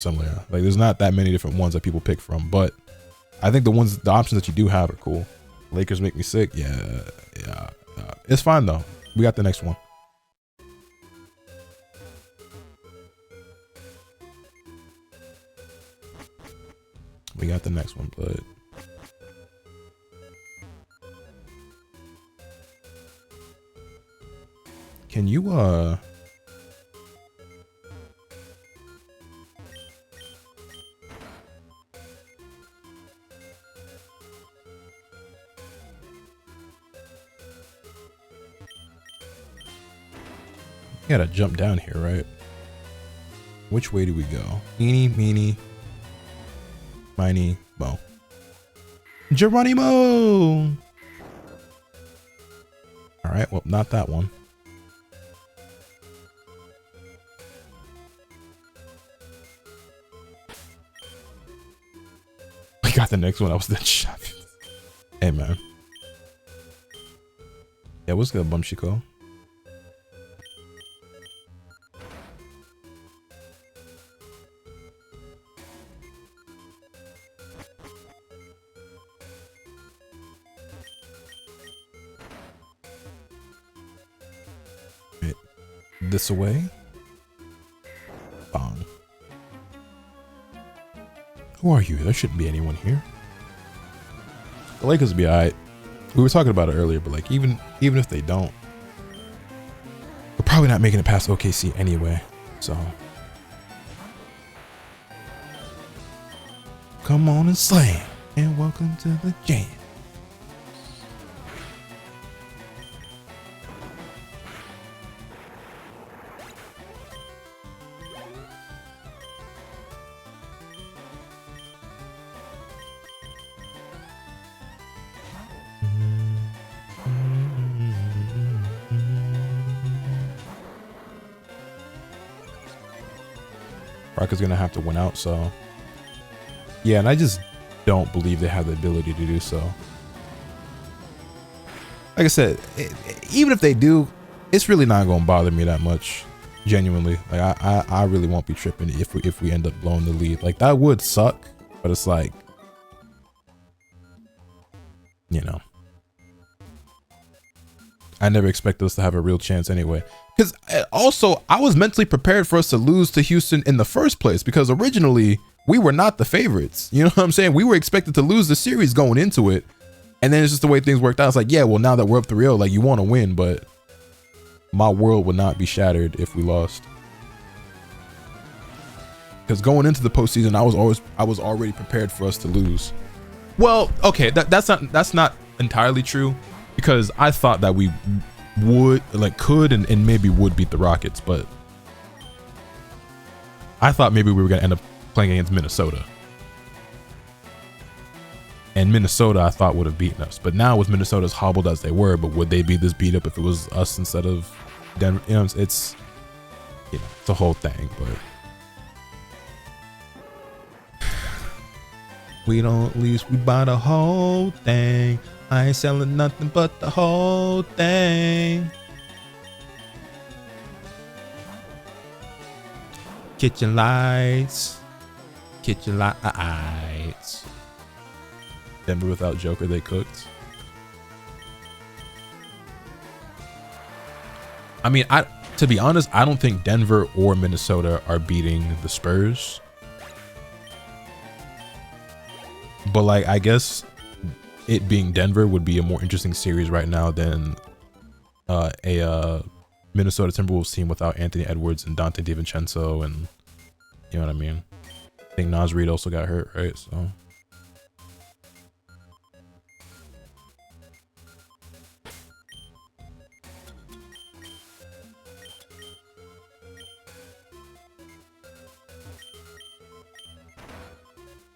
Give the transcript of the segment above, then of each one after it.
somewhere. Like there's not that many different ones that people pick from, but I think the options that you do have are cool. Lakers make me sick. Yeah. It's fine though. We got the next one. We got the next one, but can you gotta jump down here, right? Which way do we go? Eeny, meeny, miny, mo. Geronimo! All right, well, not that one. We got the next one. I was that shot. Hey, man. Yeah, what's good, Bumshiko? This away. Bong. Who are you? There shouldn't be anyone here. The Lakers will be alright. We were talking about it earlier, but like even if they don't, we're probably not making it past OKC anyway. So come on and slam, and welcome to the jam. Rockets gonna have to win out, so yeah, and I just don't believe they have the ability to do so. Like I said, even if they do, it's really not gonna bother me that much, genuinely. Like I really won't be tripping if we end up blowing the lead. Like that would suck, but it's like, you know, I never expected us to have a real chance anyway. Because also, I was mentally prepared for us to lose to Houston in the first place, because originally we were not the favorites. You know what I'm saying? We were expected to lose the series going into it. And then it's just the way things worked out. It's like, yeah, well, now that we're up 3-0, like you want to win, but my world would not be shattered if we lost. Because going into the postseason, I was already prepared for us to lose. Well, okay, that's not entirely true, because I thought that we could and maybe would beat the Rockets, but I thought maybe we were gonna end up playing against Minnesota, and Minnesota I thought would have beaten us. But now with Minnesota as hobbled as they were, but would they be this beat up if it was us instead of Denver? You know, it's a whole thing. But we don't lease, we buy the whole thing. I ain't selling nothing but the whole thing. Kitchen lights. Kitchen lights. Denver without Joker, they cooked. I mean, to be honest, I don't think Denver or Minnesota are beating the Spurs. But like, I guess it being Denver would be a more interesting series right now than a Minnesota Timberwolves team without Anthony Edwards and Dante DiVincenzo, and you know what I mean. I think Naz Reid also got hurt, right? So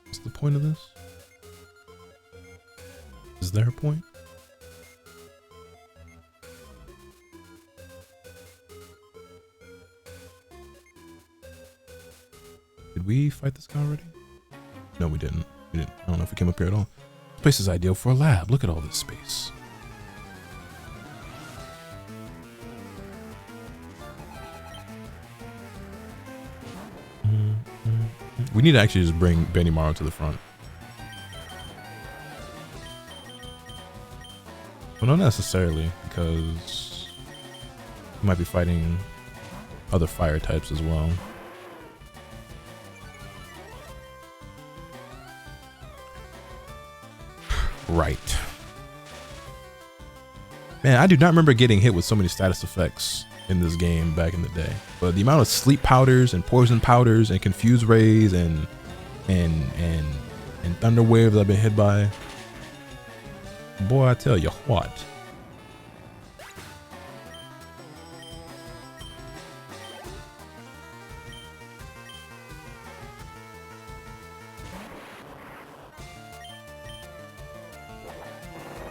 what's the point of this? Is there a point? Did we fight this guy already? No, we didn't. I don't know if we came up here at all. This place is ideal for a lab. Look at all this space. We need to actually just bring Benimaru to the front. Well, not necessarily, because he might be fighting other fire types as well. Right. Man, I do not remember getting hit with so many status effects in this game back in the day. But the amount of sleep powders and poison powders and confused rays and thunder waves I've been hit by. Boy, I tell you what.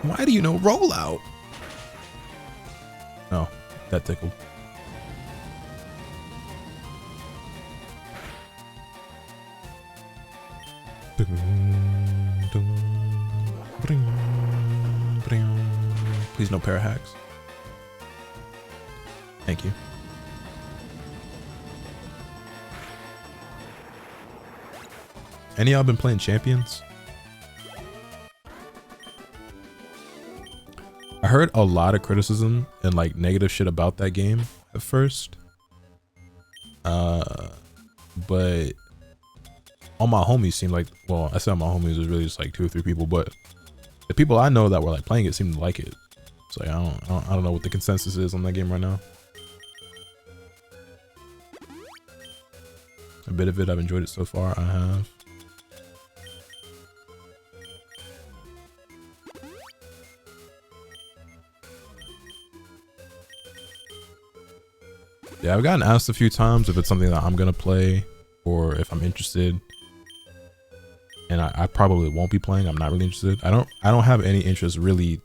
Why do you know rollout? Oh, that tickled. Please no para hacks. Thank you. Any of y'all been playing Champions? I heard a lot of criticism and like negative shit about that game at first. But all my homies seemed like, well, I said my homies was really just like 2 or 3 people, but the people I know that were like playing it seemed to like it. So like, I don't know what the consensus is on that game right now. A bit of it, I've enjoyed it so far. I have. Yeah, I've gotten asked a few times if it's something that I'm gonna play or if I'm interested. And I probably won't be playing. I'm not really interested. I don't have any interest really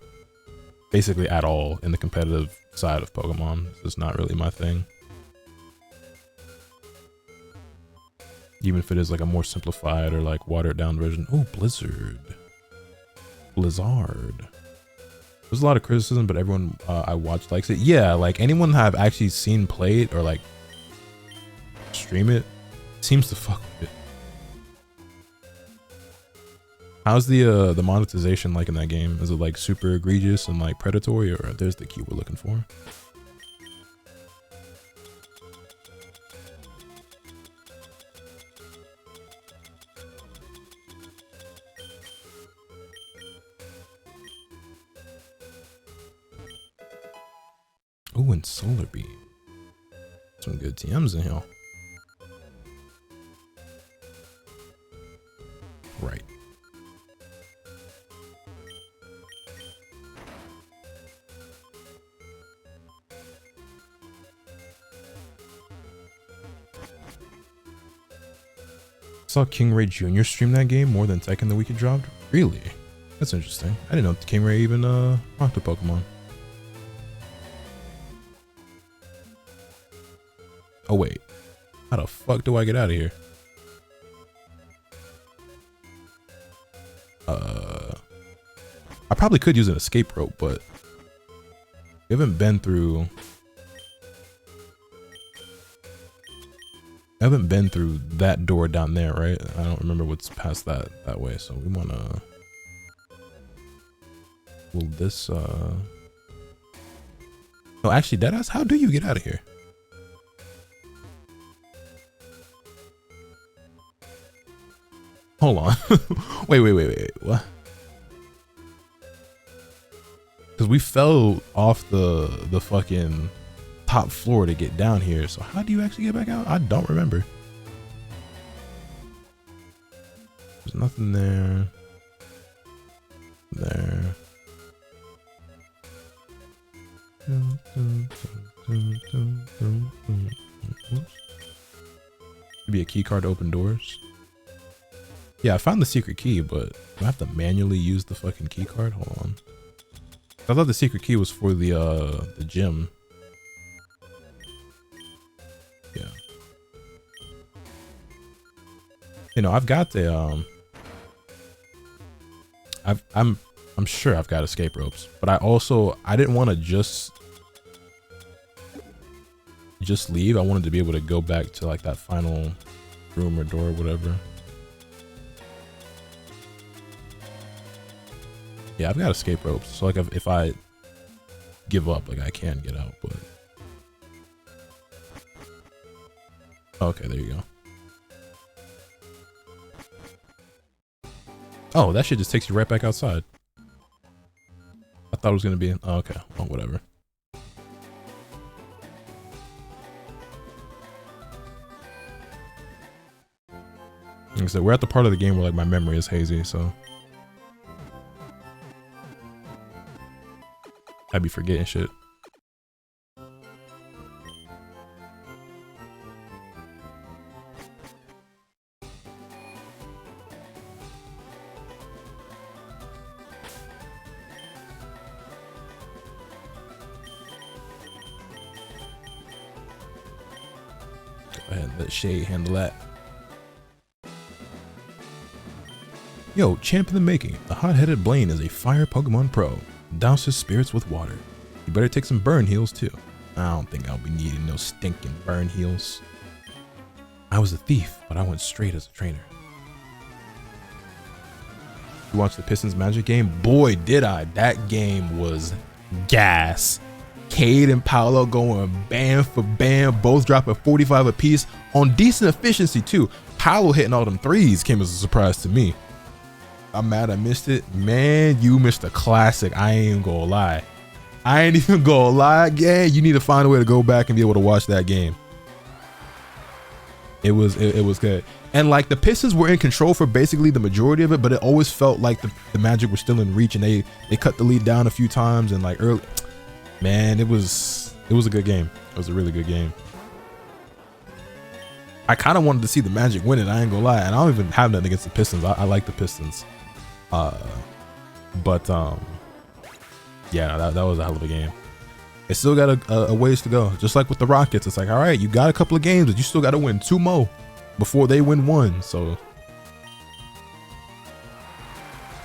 basically at all in the competitive side of Pokemon. It's just not really my thing. Even if it is like a more simplified or like watered down version. Oh, Blizzard. There's a lot of criticism, but everyone I watch likes it. Yeah, like anyone I've actually seen play it or like stream it seems to fuck with it. How's the monetization like in that game? Is it like super egregious and like predatory, or there's the key we're looking for? Oh, and Solar Beam. Some good TMs in here. Right. Saw King Ray Jr. stream that game more than Tekken the week it dropped. Really? That's interesting. I didn't know King Ray even rocked a Pokemon. Oh wait, how the fuck do I get out of here? I probably could use an escape rope, but we haven't been through that door down there, right? I don't remember what's past that way, so we wanna. Will this oh, actually, deadass, how do you get out of here? Hold on. wait, what? Because we fell off the fucking top floor to get down here, so how do you actually get back out? I don't remember. There's nothing there. There. Maybe a key card to open doors. Yeah, I found the secret key, but do I have to manually use the fucking key card? Hold on. I thought the secret key was for the gym. Yeah. You know, I've got the I'm sure I've got escape ropes, but I didn't want to just leave. I wanted to be able to go back to like that final room or door or whatever. Yeah, I've got escape ropes. So like if I give up, like I can get out, but okay, there you go. Oh, that shit just takes you right back outside. I thought it was gonna be, oh, okay, well, whatever. Like I said, we're at the part of the game where like my memory is hazy, so I'd be forgetting shit. Go ahead and let Shay handle that. Yo, champ in the making. The hot-headed Blaine is a fire Pokemon pro. Douse his spirits with water. You better take some burn heals too. I don't think I'll be needing no stinking burn heals. I was a thief, but I went straight as a trainer. You watched the Pistons Magic game? Boy, did I. That game was gas. Cade and Paolo going bam for bam, both dropping 45 apiece on decent efficiency too. Paolo hitting all them threes came as a surprise to me. I'm mad I missed it. Man, you missed a classic. I ain't gonna lie. I ain't even gonna lie. Yeah, you need to find a way to go back and be able to watch that game. It was good. And like the Pistons were in control for basically the majority of it, but it always felt like the Magic were still in reach, and they cut the lead down a few times, and like early, man, it was a good game. It was a really good game. I kind of wanted to see the Magic win it, I ain't gonna lie, and I don't even have nothing against the Pistons. I like the Pistons. Yeah, that was a hell of a game. It still got a ways to go. Just like with the Rockets, it's like, all right, you got a couple of games, but you still got to win 2 more before they win 1. So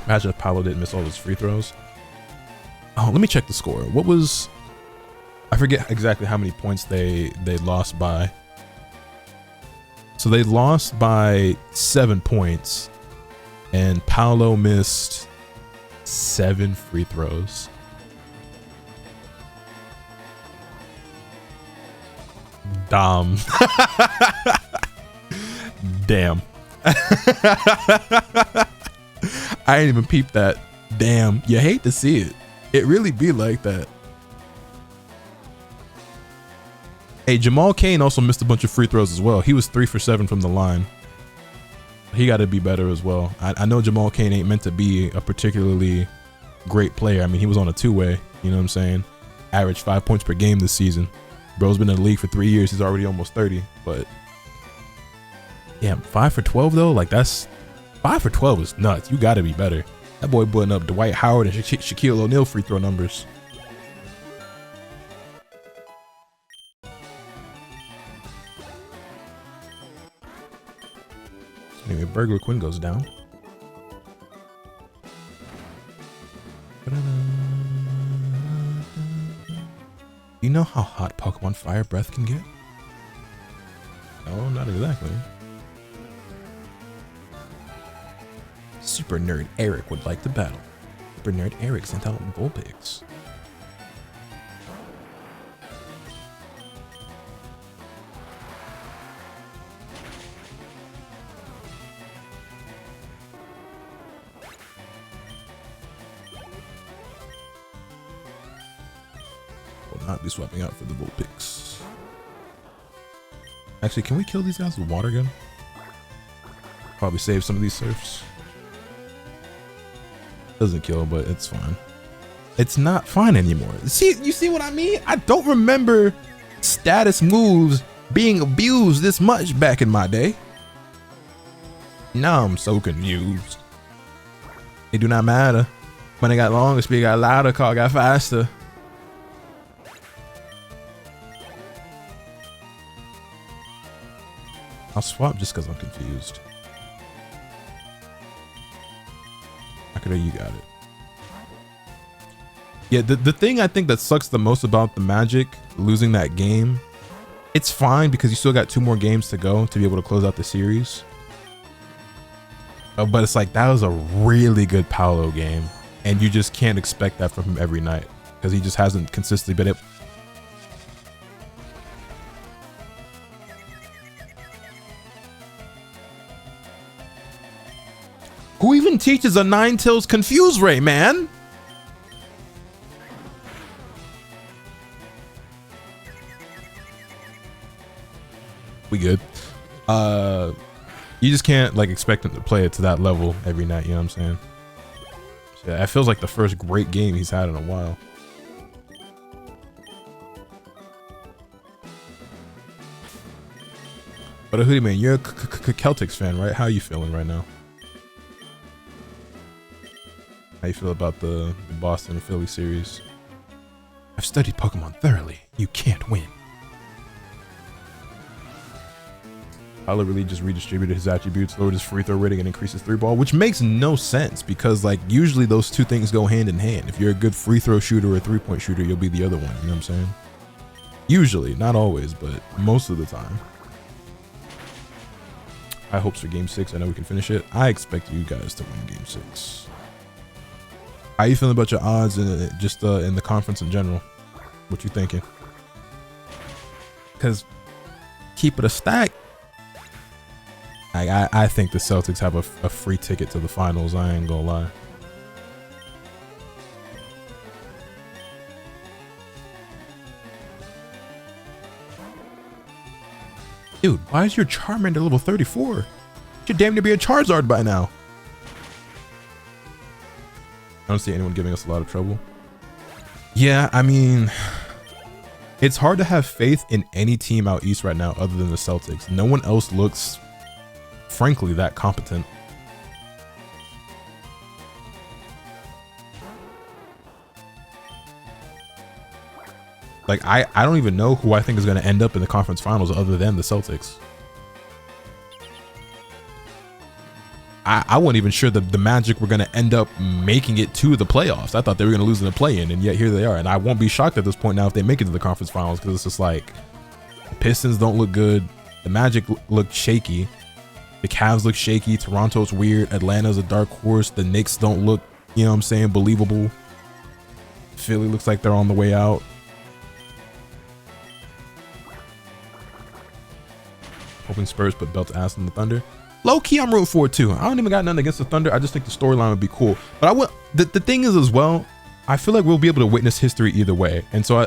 imagine if Paolo didn't miss all his free throws. Oh, let me check the score. What was, I forget exactly how many points they lost by. So they lost by 7 points, and Paolo missed 7 free throws. Damn. I ain't even peeped that. Damn. You hate to see it. It really be like that. Hey, Jamal Cain also missed a bunch of free throws as well. He was 3 for 7 from the line. He got to be better as well. I know Jamal Cain ain't meant to be a particularly great player. I mean, he was on a 2-way, you know what I'm saying? Averaged 5 points per game this season. Bro's been in the league for 3 years. He's already almost 30, but yeah, 5 for 12 though. Like that's 5 for 12 is nuts. You got to be better. That boy putting up Dwight Howard and Shaquille O'Neal free throw numbers. Anyway, Burglar Quinn goes down. You know how hot Pokemon Fire Breath can get? No, not exactly. Super Nerd Eric would like to battle. Super Nerd Eric sent out Vulpix. Not be swapping out for the Vulpix. Actually, can we kill these guys with water gun? Probably save some of these surfs. Doesn't kill, but it's fine. It's not fine anymore. See, you see what I mean? I don't remember status moves being abused this much back in my day. Now I'm so confused. It do not matter. When it got longer, speed got louder, car got faster. I'll swap just because I'm confused. Akira, you got it. Yeah, the thing I think that sucks the most about the Magic losing that game It's fine because you still got 2 more games to go to be able to close out the series. But it's like, that was a really good Paolo game, and you just can't expect that from him every night because he just hasn't consistently been able. Who even teaches a Ninetales Confuse Ray, man? We good. You just can't like expect him to play it to that level every night, you know what I'm saying? So, yeah, it feels like the first great game he's had in a while. But Hoodie Man, you're a Celtics fan, right? How are you feeling right now? How you feel about the Boston and Philly series? I've studied Pokemon thoroughly. You can't win. Paolo really just redistributed his attributes, lowered his free throw rating, and increased his 3-ball, which makes no sense because like usually those two things go hand in hand. If you're a good free throw shooter or a 3-point shooter, you'll be the other one. You know what I'm saying? Usually, not always, but most of the time. High hopes for Game 6. I know we can finish it. I expect you guys to win Game 6. How you feeling about your odds in just in the conference in general? What you thinking? Because keep it a stack. I think the Celtics have a free ticket to the finals. I ain't gonna lie. Dude, why is your Charmander level 34? You should damn near be a Charizard by now. I don't see anyone giving us a lot of trouble. Yeah, I mean, it's hard to have faith in any team out east right now other than the Celtics. No one else looks, frankly, that competent. Like, I don't even know who I think is going to end up in the conference finals other than the Celtics. I wasn't even sure that the Magic were going to end up making it to the playoffs. I thought they were going to lose in the play-in, and yet here they are. And I won't be shocked at this point now if they make it to the conference finals, because it's just like, the Pistons don't look good. The Magic look shaky. The Cavs look shaky. Toronto's weird. Atlanta's a dark horse. The Knicks don't look, you know what I'm saying, believable. Philly looks like they're on the way out. Hoping Spurs put belt ass on the Thunder. Low key, I'm rooting for it too. I don't even got nothing against the Thunder. I just think the storyline would be cool. But I would. The thing is as well, I feel like we'll be able to witness history either way. And so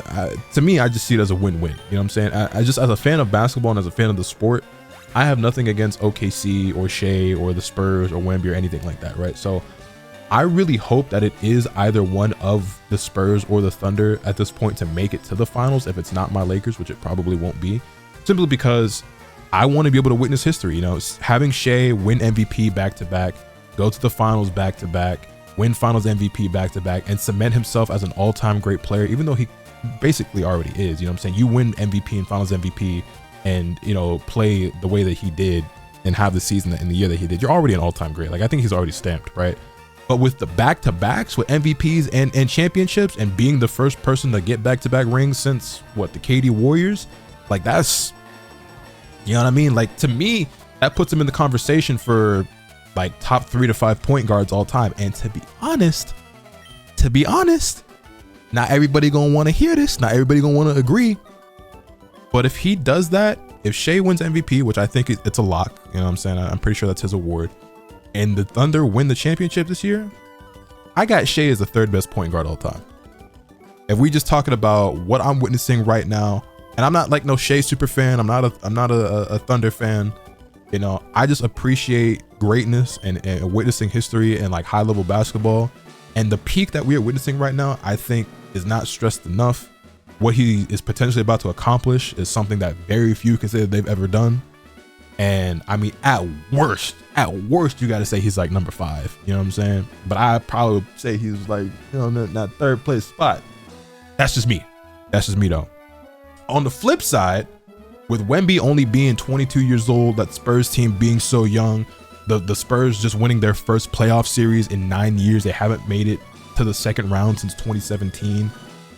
to me, I just see it as a win-win. You know what I'm saying? I just, as a fan of basketball and as a fan of the sport, I have nothing against OKC or Shea or the Spurs or Wemby or anything like that, right? So I really hope that it is either one of the Spurs or the Thunder at this point to make it to the finals. If it's not my Lakers, which it probably won't be, simply because I want to be able to witness history. You know, having Shea win MVP back-to-back, go to the finals back-to-back, win finals MVP back-to-back, and cement himself as an all-time great player, even though he basically already is. You know what I'm saying? You win MVP and finals MVP and, you know, play the way that he did and have the season in the year that he did, you're already an all-time great. Like, I think he's already stamped, right? But with the back-to-backs, with MVPs and championships, and being the first person to get back-to-back rings since, what, the KD Warriors? Like, that's... You know what I mean? Like, to me, that puts him in the conversation for like top 3 to 5 point guards all time. And to be honest, not everybody gonna want to hear this. Not everybody gonna want to agree. But if he does that, if Shea wins MVP, which I think it's a lock, you know what I'm saying? I'm pretty sure that's his award. And the Thunder win the championship this year, I got Shea as the 3rd best point guard all time. If we just talking about what I'm witnessing right now, and I'm not like no Shea super fan. I'm not a Thunder fan. You know, I just appreciate greatness and witnessing history and like high level basketball. And the peak that we are witnessing right now, I think, is not stressed enough. What he is potentially about to accomplish is something that very few can say that they've ever done. And I mean, at worst, you got to say he's like number 5. You know what I'm saying? But I probably would say he's like, you know, in that 3rd place spot. That's just me. That's just me though. On the flip side, with Wemby only being 22 years old, that Spurs team being so young, the Spurs just winning their first playoff series in 9 years, they haven't made it to the 2nd round since 2017.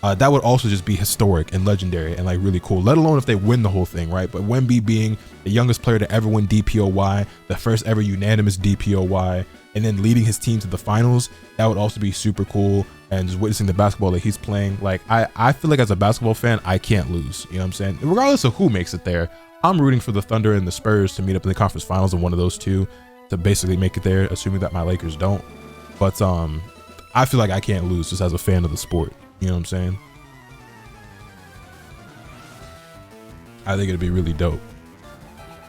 that would also just be historic and legendary and like really cool, let alone if they win the whole thing, right? But Wemby being the youngest player to ever win DPOY, the first ever unanimous DPOY, and then leading his team to the finals, that would also be super cool. And just witnessing the basketball that he's playing, like I feel like as a basketball fan, I can't lose, you know what I'm saying? Regardless of who makes it there, I'm rooting for the Thunder and the Spurs to meet up in the conference finals, and one of those two to basically make it there, assuming that my Lakers don't. But I feel like I can't lose just as a fan of the sport, you know what I'm saying? I think it'd be really dope.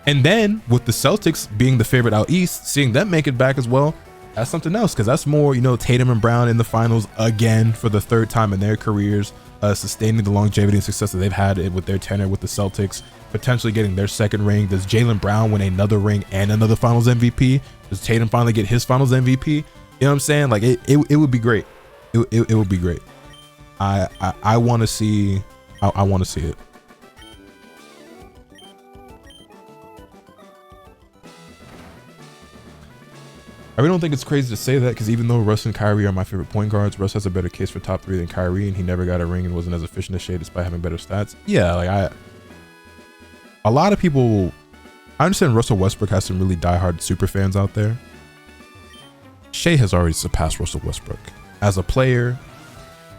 And then with the Celtics being the favorite out east, seeing them make it back as well, that's something else, because that's more, you know, Tatum and Brown in the finals again for the third time in their careers, sustaining the longevity and success that they've had with their tenure with the Celtics, potentially getting their second ring. Does Jaylen Brown win another ring and another finals MVP? Does Tatum finally get his finals MVP? You know what I'm saying? Like it would be great. It would be great. I want to see. I want to see it. I really don't think it's crazy to say that, because even though Russ and Kyrie are my favorite point guards, Russ has a better case for top 3 than Kyrie, and he never got a ring and wasn't as efficient as Shea despite having better stats. Yeah, like a lot of people, I understand Russell Westbrook has some really diehard super fans out there. Shea has already surpassed Russell Westbrook as a player,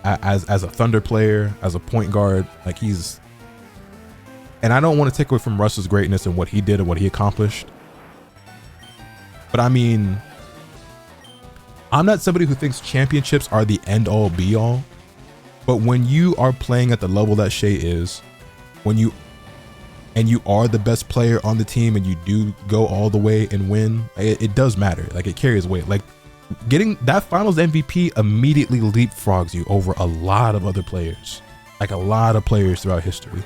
as a Thunder player, as a point guard. Like he's, and I don't want to take away from Russell's greatness and what he did and what he accomplished, but I mean, I'm not somebody who thinks championships are the end all be all, but when you are playing at the level that Shea is, when you are the best player on the team and you do go all the way and win, it does matter. Like it carries weight. Like getting that finals MVP immediately leapfrogs you over a lot of other players, like a lot of players throughout history.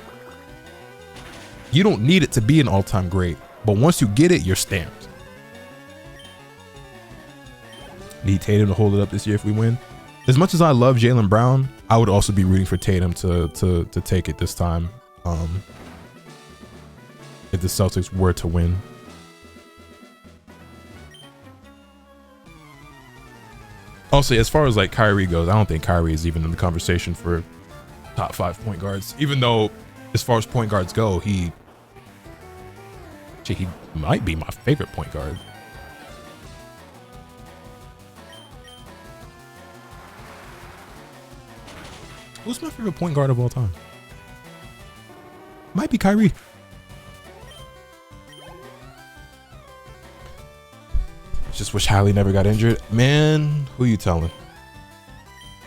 You don't need it to be an all-time great, but once you get it, you're stamped. Need Tatum to hold it up this year if we win. As much as I love Jaylen Brown, I would also be rooting for Tatum to take it this time, if the Celtics were to win. Also, as far as like Kyrie goes, I don't think Kyrie is even in the conversation for top 5 point guards, even though as far as point guards go, he might be my favorite point guard. Who's my favorite point guard of all time? Might be Kyrie. Just wish Hallie never got injured. Man, who you telling?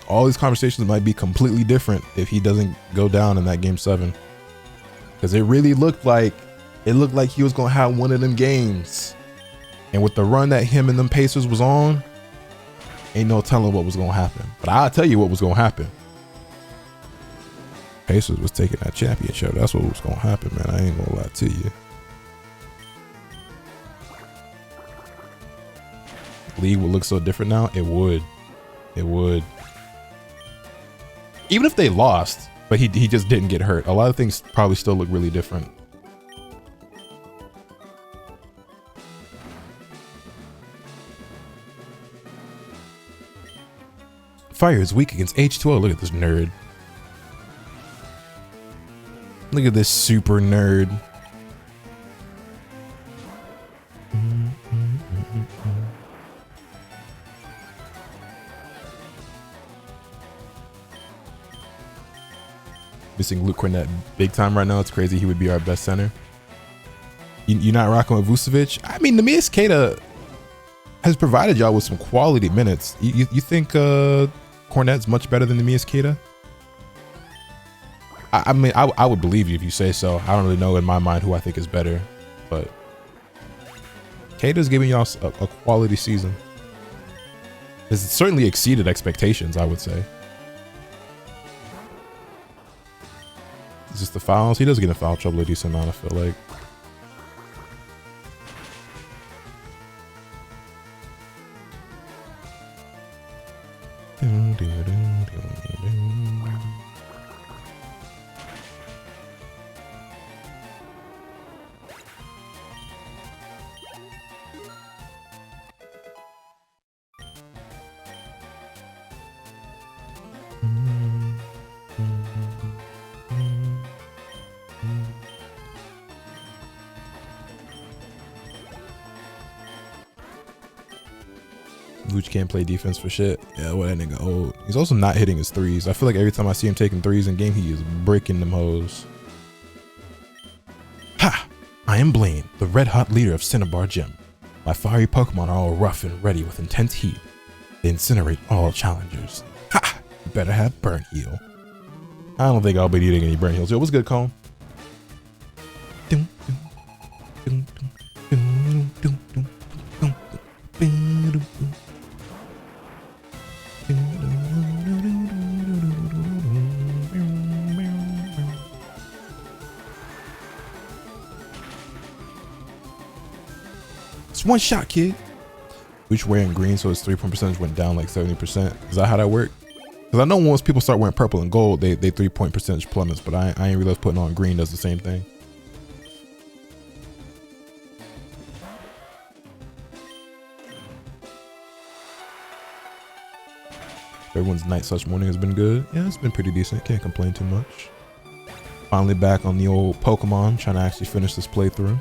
All these conversations might be completely different if he doesn't go down in that game 7. Because it really looked like he was gonna have one of them games. And with the run that him and them Pacers was on, ain't no telling what was gonna happen. But I'll tell you what was gonna happen. Pacers was taking that championship. That's what was gonna happen, man. I ain't gonna lie to you. League would look so different now. It would. Even if they lost, but he just didn't get hurt, a lot of things probably still look really different. Fire is weak against H2O. Look at this nerd. Look at this super nerd. Missing Luke Cornett big time right now. It's crazy. He would be our best center. You're not rocking with Vucevic? I mean, Neemias Queta has provided y'all with some quality minutes. You think Cornett's much better than Neemias Queta? I mean, I would believe you if you say so. I don't really know in my mind who I think is better, but Queta's giving y'all a quality season. It's certainly exceeded expectations, I would say. It's just the fouls. He does get in foul trouble a decent amount, I feel like. Vooch can't play defense for shit. Yeah, what that nigga old. He's also not hitting his threes. I feel like every time I see him taking threes in game, he is breaking them hoes. Ha! I am Blaine, the red-hot leader of Cinnabar Gym. My fiery Pokemon are all rough and ready with intense heat. They incinerate all challengers. Ha! You better have Burn Heal. I don't think I'll be needing any Burn Heals. Yo, what's good, Colin? It's one shot, kid. Vooch wearing green, so his 3-point percentage went down like 70%. Is that how that worked? Because I know once people start wearing purple and gold, they 3-point percentage plummets, but I ain't realized putting on green does the same thing. Everyone's night/morning has been good. Yeah, it's been pretty decent. Can't complain too much. Finally back on the old Pokemon, trying to actually finish this playthrough.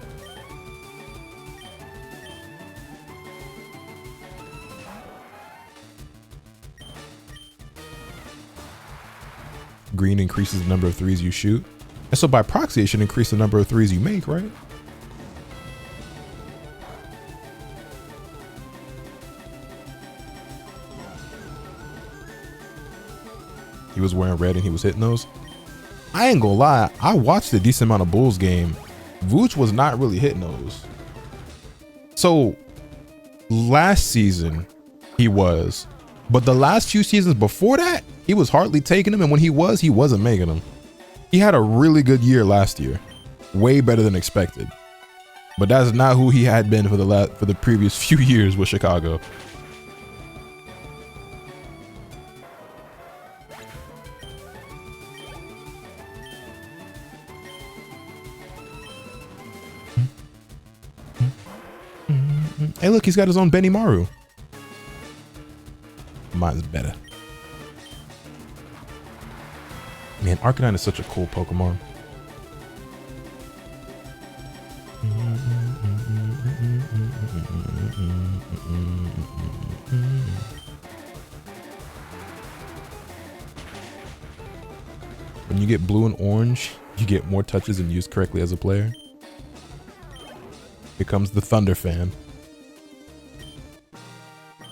Green increases the number of threes you shoot. And so by proxy, it should increase the number of threes you make, right? He was wearing red and he was hitting those. I ain't gonna lie, I watched a decent amount of Bulls game. Vooch was not really hitting those. So last season he was, but the last few seasons before that, he was hardly taking them, and when he wasn't making them. He had a really good year last year, way better than expected. But that's not who he had been for the previous few years with Chicago. Hey, look, he's got his own Benimaru. Mine's better. Man, Arcanine is such a cool Pokemon. When you get blue and orange, you get more touches and used correctly as a player. Here comes the Thunder fan.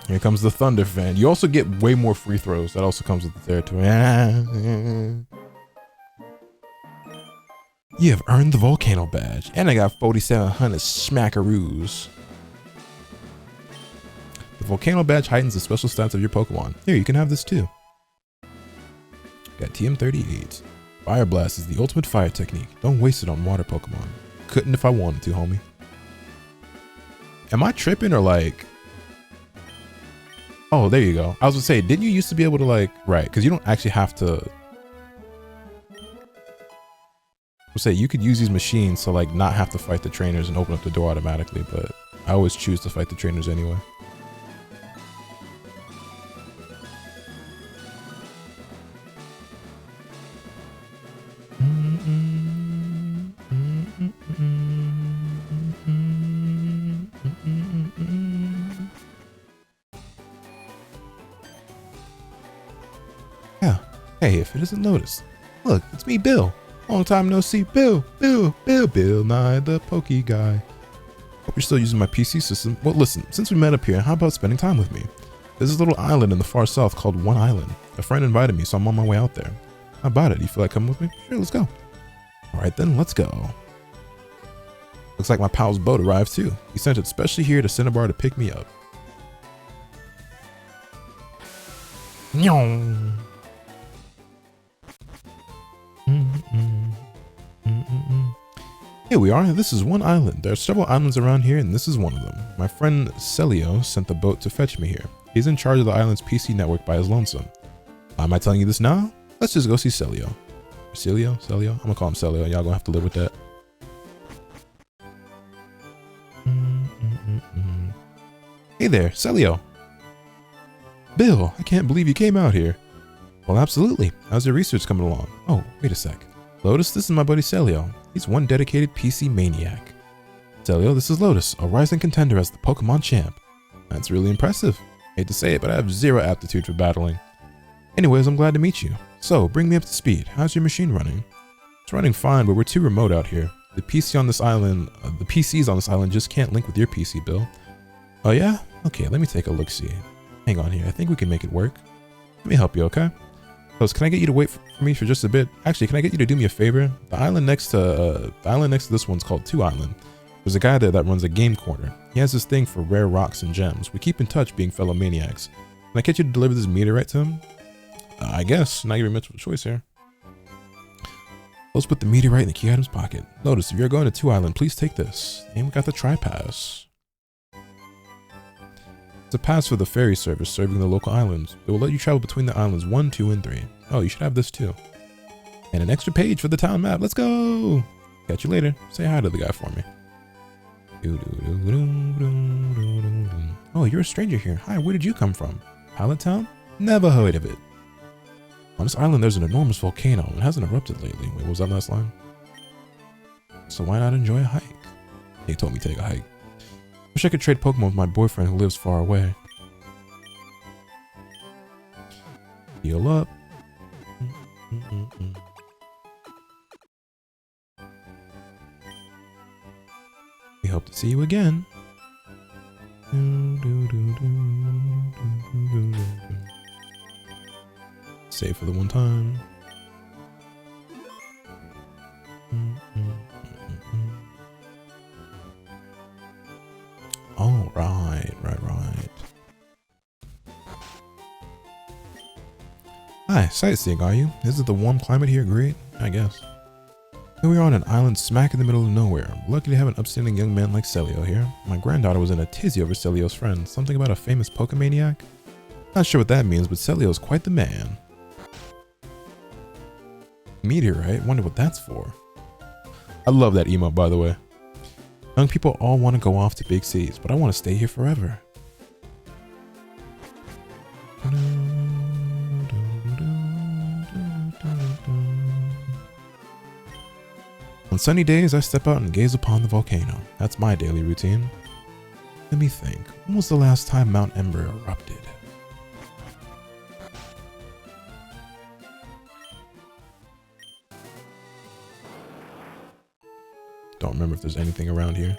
Here comes the Thunder fan. You also get way more free throws. That also comes with the territory. You have earned the Volcano badge. And I got 4,700 smackaroos. The Volcano badge heightens the special stats of your Pokemon. Here, you can have this too. Got TM38. Fire Blast is the ultimate fire technique. Don't waste it on water Pokemon. Couldn't if I wanted to, homie. Am I tripping or like... Oh, there you go. I was gonna say, didn't you used to be able to like... Right, because you don't actually have to... Say you could use these machines to like not have to fight the trainers and open up the door automatically, but I always choose to fight the trainers anyway. Yeah. Hey, if it isn't Lotus, look, it's me, Bill. Long time no see. Bill Nye, the Pokey guy. Hope you're still using my PC system. Well, listen, since we met up here, how about spending time with me? There's this little island in the far south called One Island. A friend invited me, so I'm on my way out there. How about it? You feel like coming with me? Sure, let's go. All right, then, let's go. Looks like my pal's boat arrived too. He sent it specially here to Cinnabar to pick me up. Nyong. Here we are. This is One Island. There are several islands around here, and this is one of them. My friend Celio sent the boat to fetch me here. He's in charge of the island's PC network by his lonesome. Why am I telling you this now? Let's just go see Celio. Celio? I'm gonna call him Celio. Y'all gonna have to live with that. Hey there, Celio. Bill, I can't believe you came out here. Well, absolutely. How's your research coming along? Oh, wait a sec. Lotus, this is my buddy Celio. He's one dedicated PC maniac. Celio, this is Lotus, a rising contender as the Pokemon champ. That's really impressive. Hate to say it, but I have zero aptitude for battling. Anyways, I'm glad to meet you. So, bring me up to speed. How's your machine running? It's running fine, but we're too remote out here. The PCs on this island just can't link with your PC, Bill. Oh yeah? Okay, let me take a look-see. Hang on here, I think we can make it work. Let me help you, okay? Close, can I get you to wait for me for just a bit? Actually, can I get you to do me a favor? The island next to this one's called 2 Island. There's a guy there that runs a game corner. He has this thing for rare rocks and gems. We keep in touch being fellow maniacs. Can I get you to deliver this meteorite to him? I guess. Not giving much of a choice here. Let's put the meteorite in the key item's pocket. Lotus, if you're going to 2 Island, please take this. And we got the tri-pass. It's a pass for the ferry service serving the local islands. It will let you travel between the islands 1, 2, and 3. Oh, you should have this too. And an extra page for the town map. Let's go! Catch you later. Say hi to the guy for me. Oh, you're a stranger here. Hi, where did you come from? Pilot Town? Never heard of it. On this island, there's an enormous volcano. It hasn't erupted lately. Wait, what was that last line? So why not enjoy a hike? They told me to take a hike. Wish I could trade Pokemon with my boyfriend who lives far away. Heal up. We hope to see you again. Save for the one time. Oh, right. Hi, sightseeing, are you? Isn't the warm climate here great? I guess. Here we are on an island smack in the middle of nowhere. Lucky to have an upstanding young man like Celio here. My granddaughter was in a tizzy over Celio's friend. Something about a famous Pokemaniac? Not sure what that means, but Celio's quite the man. Meteorite? Wonder what that's for. I love that emote, by the way. Young people all want to go off to big cities, but I want to stay here forever. On sunny days, I step out and gaze upon the volcano. That's my daily routine. Let me think. When was the last time Mount Ember erupted? Don't remember if there's anything around here.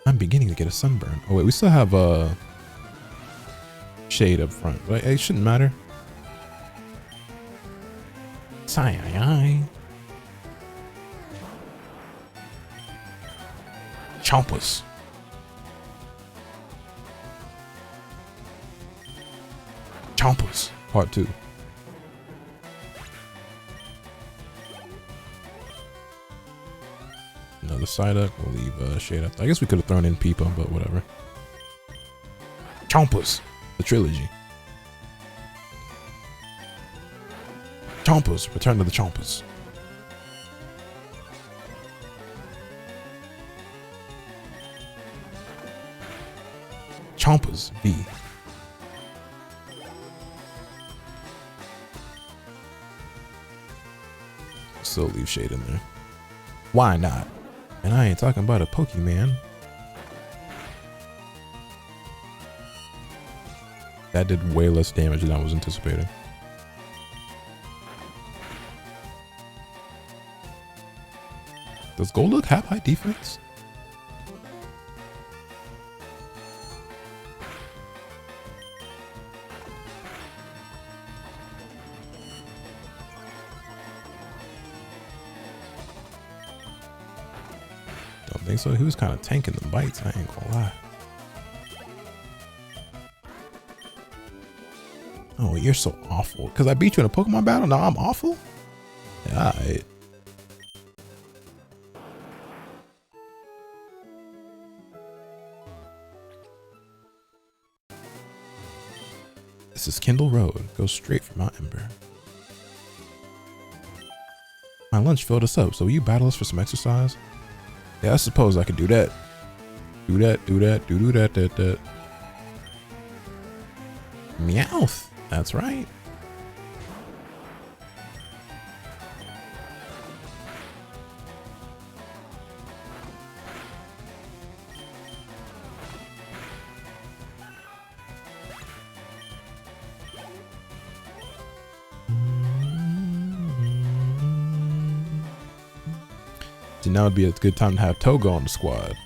I'm beginning to get a sunburn. Oh wait, we still have a shade up front, but it shouldn't matter. Sigh. Chompus. Chompus. Part 2. Another side up. We'll leave shade up. I guess we could have thrown in Peepa, but whatever. Chompus. The trilogy. Chompus. Return to the Chompus. Chompus V. Still leave shade in there. Why not? And I ain't talking about a Pokemon. That did way less damage than I was anticipating. Does Golduck have high defense? Think so. He was kind of tanking the bites, I ain't gonna lie. Oh, you're so awful. Because I beat you in a Pokemon battle? Now I'm awful? Yeah, alright. This is Kindle Road. Goes straight for Mount Ember. My lunch filled us up, so will you battle us for some exercise? Yeah, I suppose I could do that. Do that. Meowth. That's right. So now would be a good time to have Togo on the squad.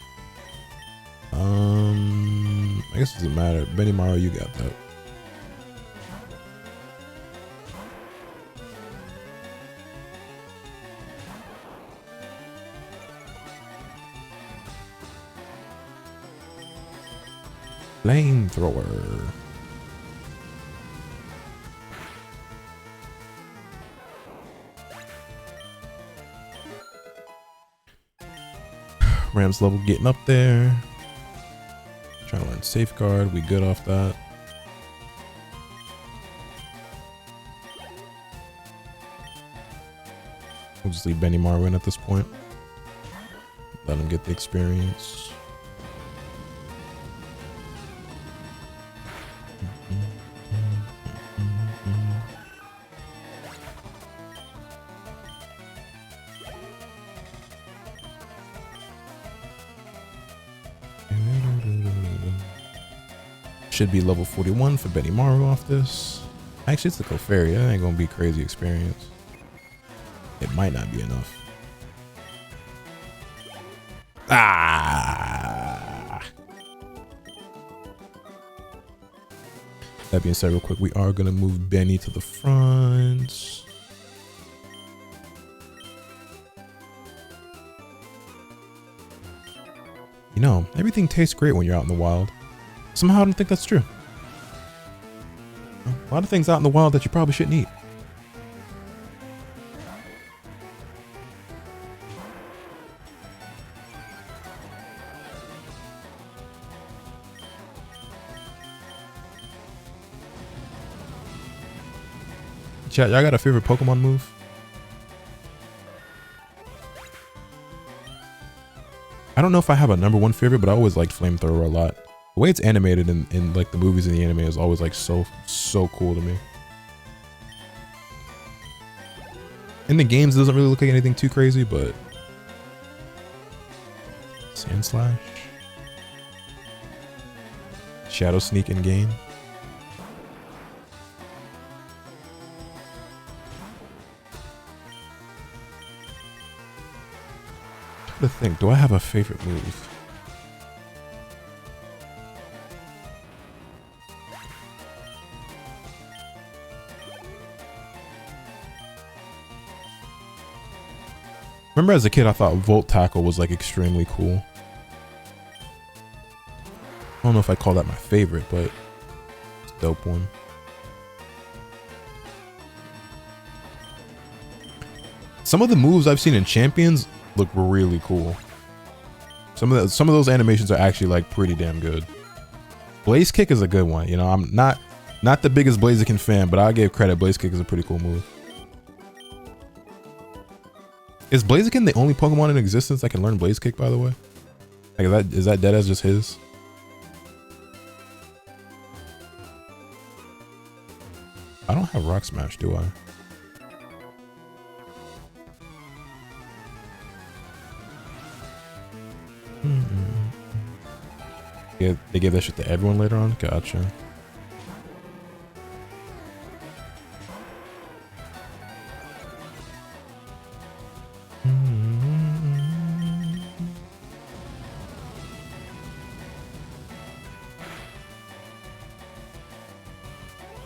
I guess it doesn't matter. Benny Maru, you got that. Flamethrower. Rams level getting up there. Trying to learn safeguard. We good off that. We'll just leave Benny Marwin at this point. Let him get the experience. Should be level 41 for Benny Maru off this. Actually, it's the Clefairy. That ain't gonna be crazy experience. It might not be enough. Ah! That being said, real quick, we are gonna move Benny to the front. You know, everything tastes great when you're out in the wild. Somehow I don't think that's true. A lot of things out in the wild that you probably shouldn't eat. Chat, y'all got a favorite Pokemon move? I don't know if I have a #1 favorite, but I always liked Flamethrower a lot. The way it's animated in like the movies and the anime is always like so cool to me. In the games, it doesn't really look like anything too crazy, but Sand Slash, Shadow Sneak in game. I'm trying to think, do I have a favorite move? Remember as a kid, I thought Volt Tackle was like extremely cool. I don't know if I'd call that my favorite, but it's a dope one. Some of the moves I've seen in Champions look really cool. Some of those animations are actually like pretty damn good. Blaze Kick is a good one. You know, I'm not the biggest Blaziken fan, but I give credit. Blaze Kick is a pretty cool move. Is Blaziken the only Pokemon in existence that can learn Blaze Kick, by the way? Like, is that dead as just his? I don't have Rock Smash, do I? Yeah, they gave that shit to everyone later on? Gotcha.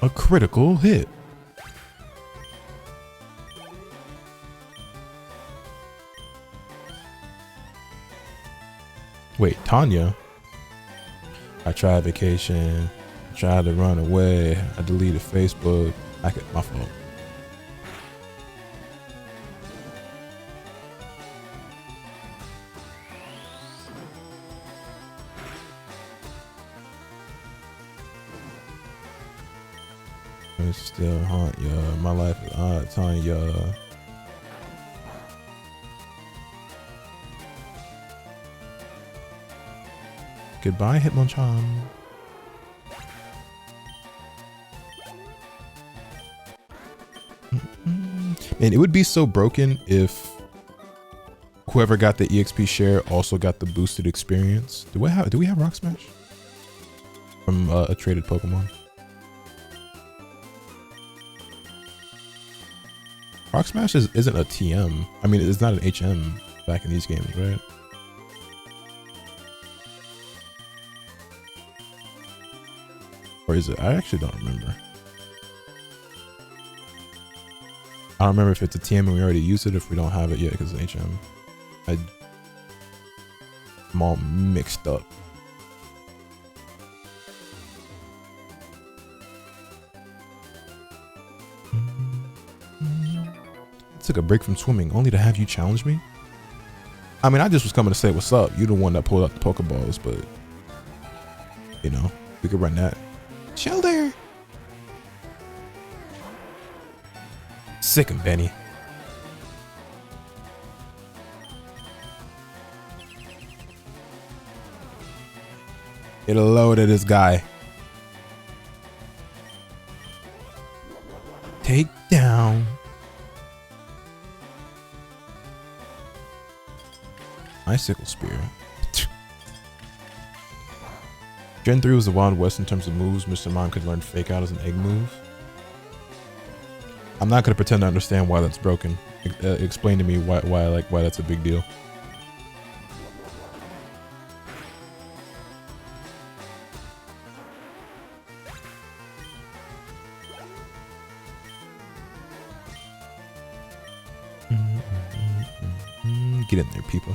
A critical hit. Wait, Tanya? I tried vacation. I tried to run away. I deleted Facebook. My fault. I still haunt ya. My life is odd, Tanya. Goodbye, Hitmonchan. And it would be so broken if whoever got the EXP share also got the boosted experience. Do we have Rock Smash from a traded Pokemon? Rock Smash isn't a TM. I mean, it's not an HM back in these games, right? Or is it? I actually don't remember. I don't remember if it's a TM and we already used it, if we don't have it yet because it's HM. I'm all mixed up. I took a break from swimming only to have you challenge me. I mean, I just was coming to say what's up. You're the one that pulled out the Pokeballs, but you know, we could run that. Shoulder. Sick him, Benny. It'll load at this guy. Take down. Icicle Spear. Gen 3 was the Wild West in terms of moves. Mr. Mime could learn Fake Out as an egg move. I'm not gonna pretend to understand why that's broken. Explain to me why that's a big deal. Get in there, people.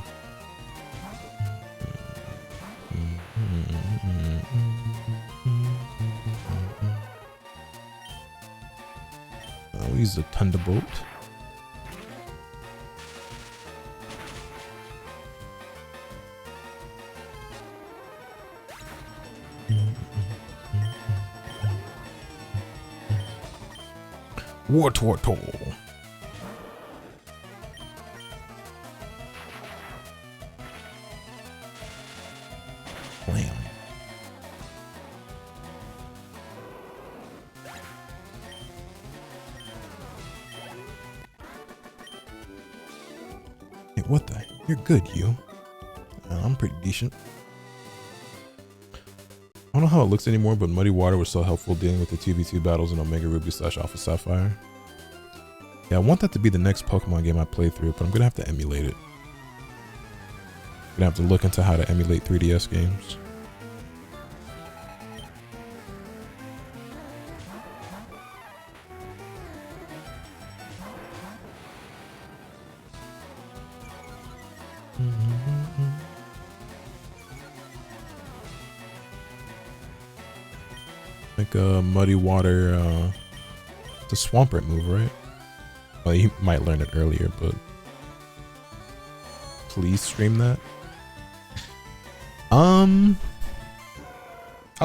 Oh, he's a Thunderbolt. War Turtle. Blam. Hey, what the? You're good, you. I'm pretty decent. I don't know how it looks anymore, but Muddy Water was so helpful dealing with the 2v2 battles in Omega Ruby / Alpha Sapphire. Yeah, I want that to be the next Pokemon game I play through, but I'm gonna have to emulate it. I'm gonna have to look into how to emulate 3DS games. Like a Muddy Water, it's a Swampert move, right? Well, you might learn it earlier, but please stream that. I'll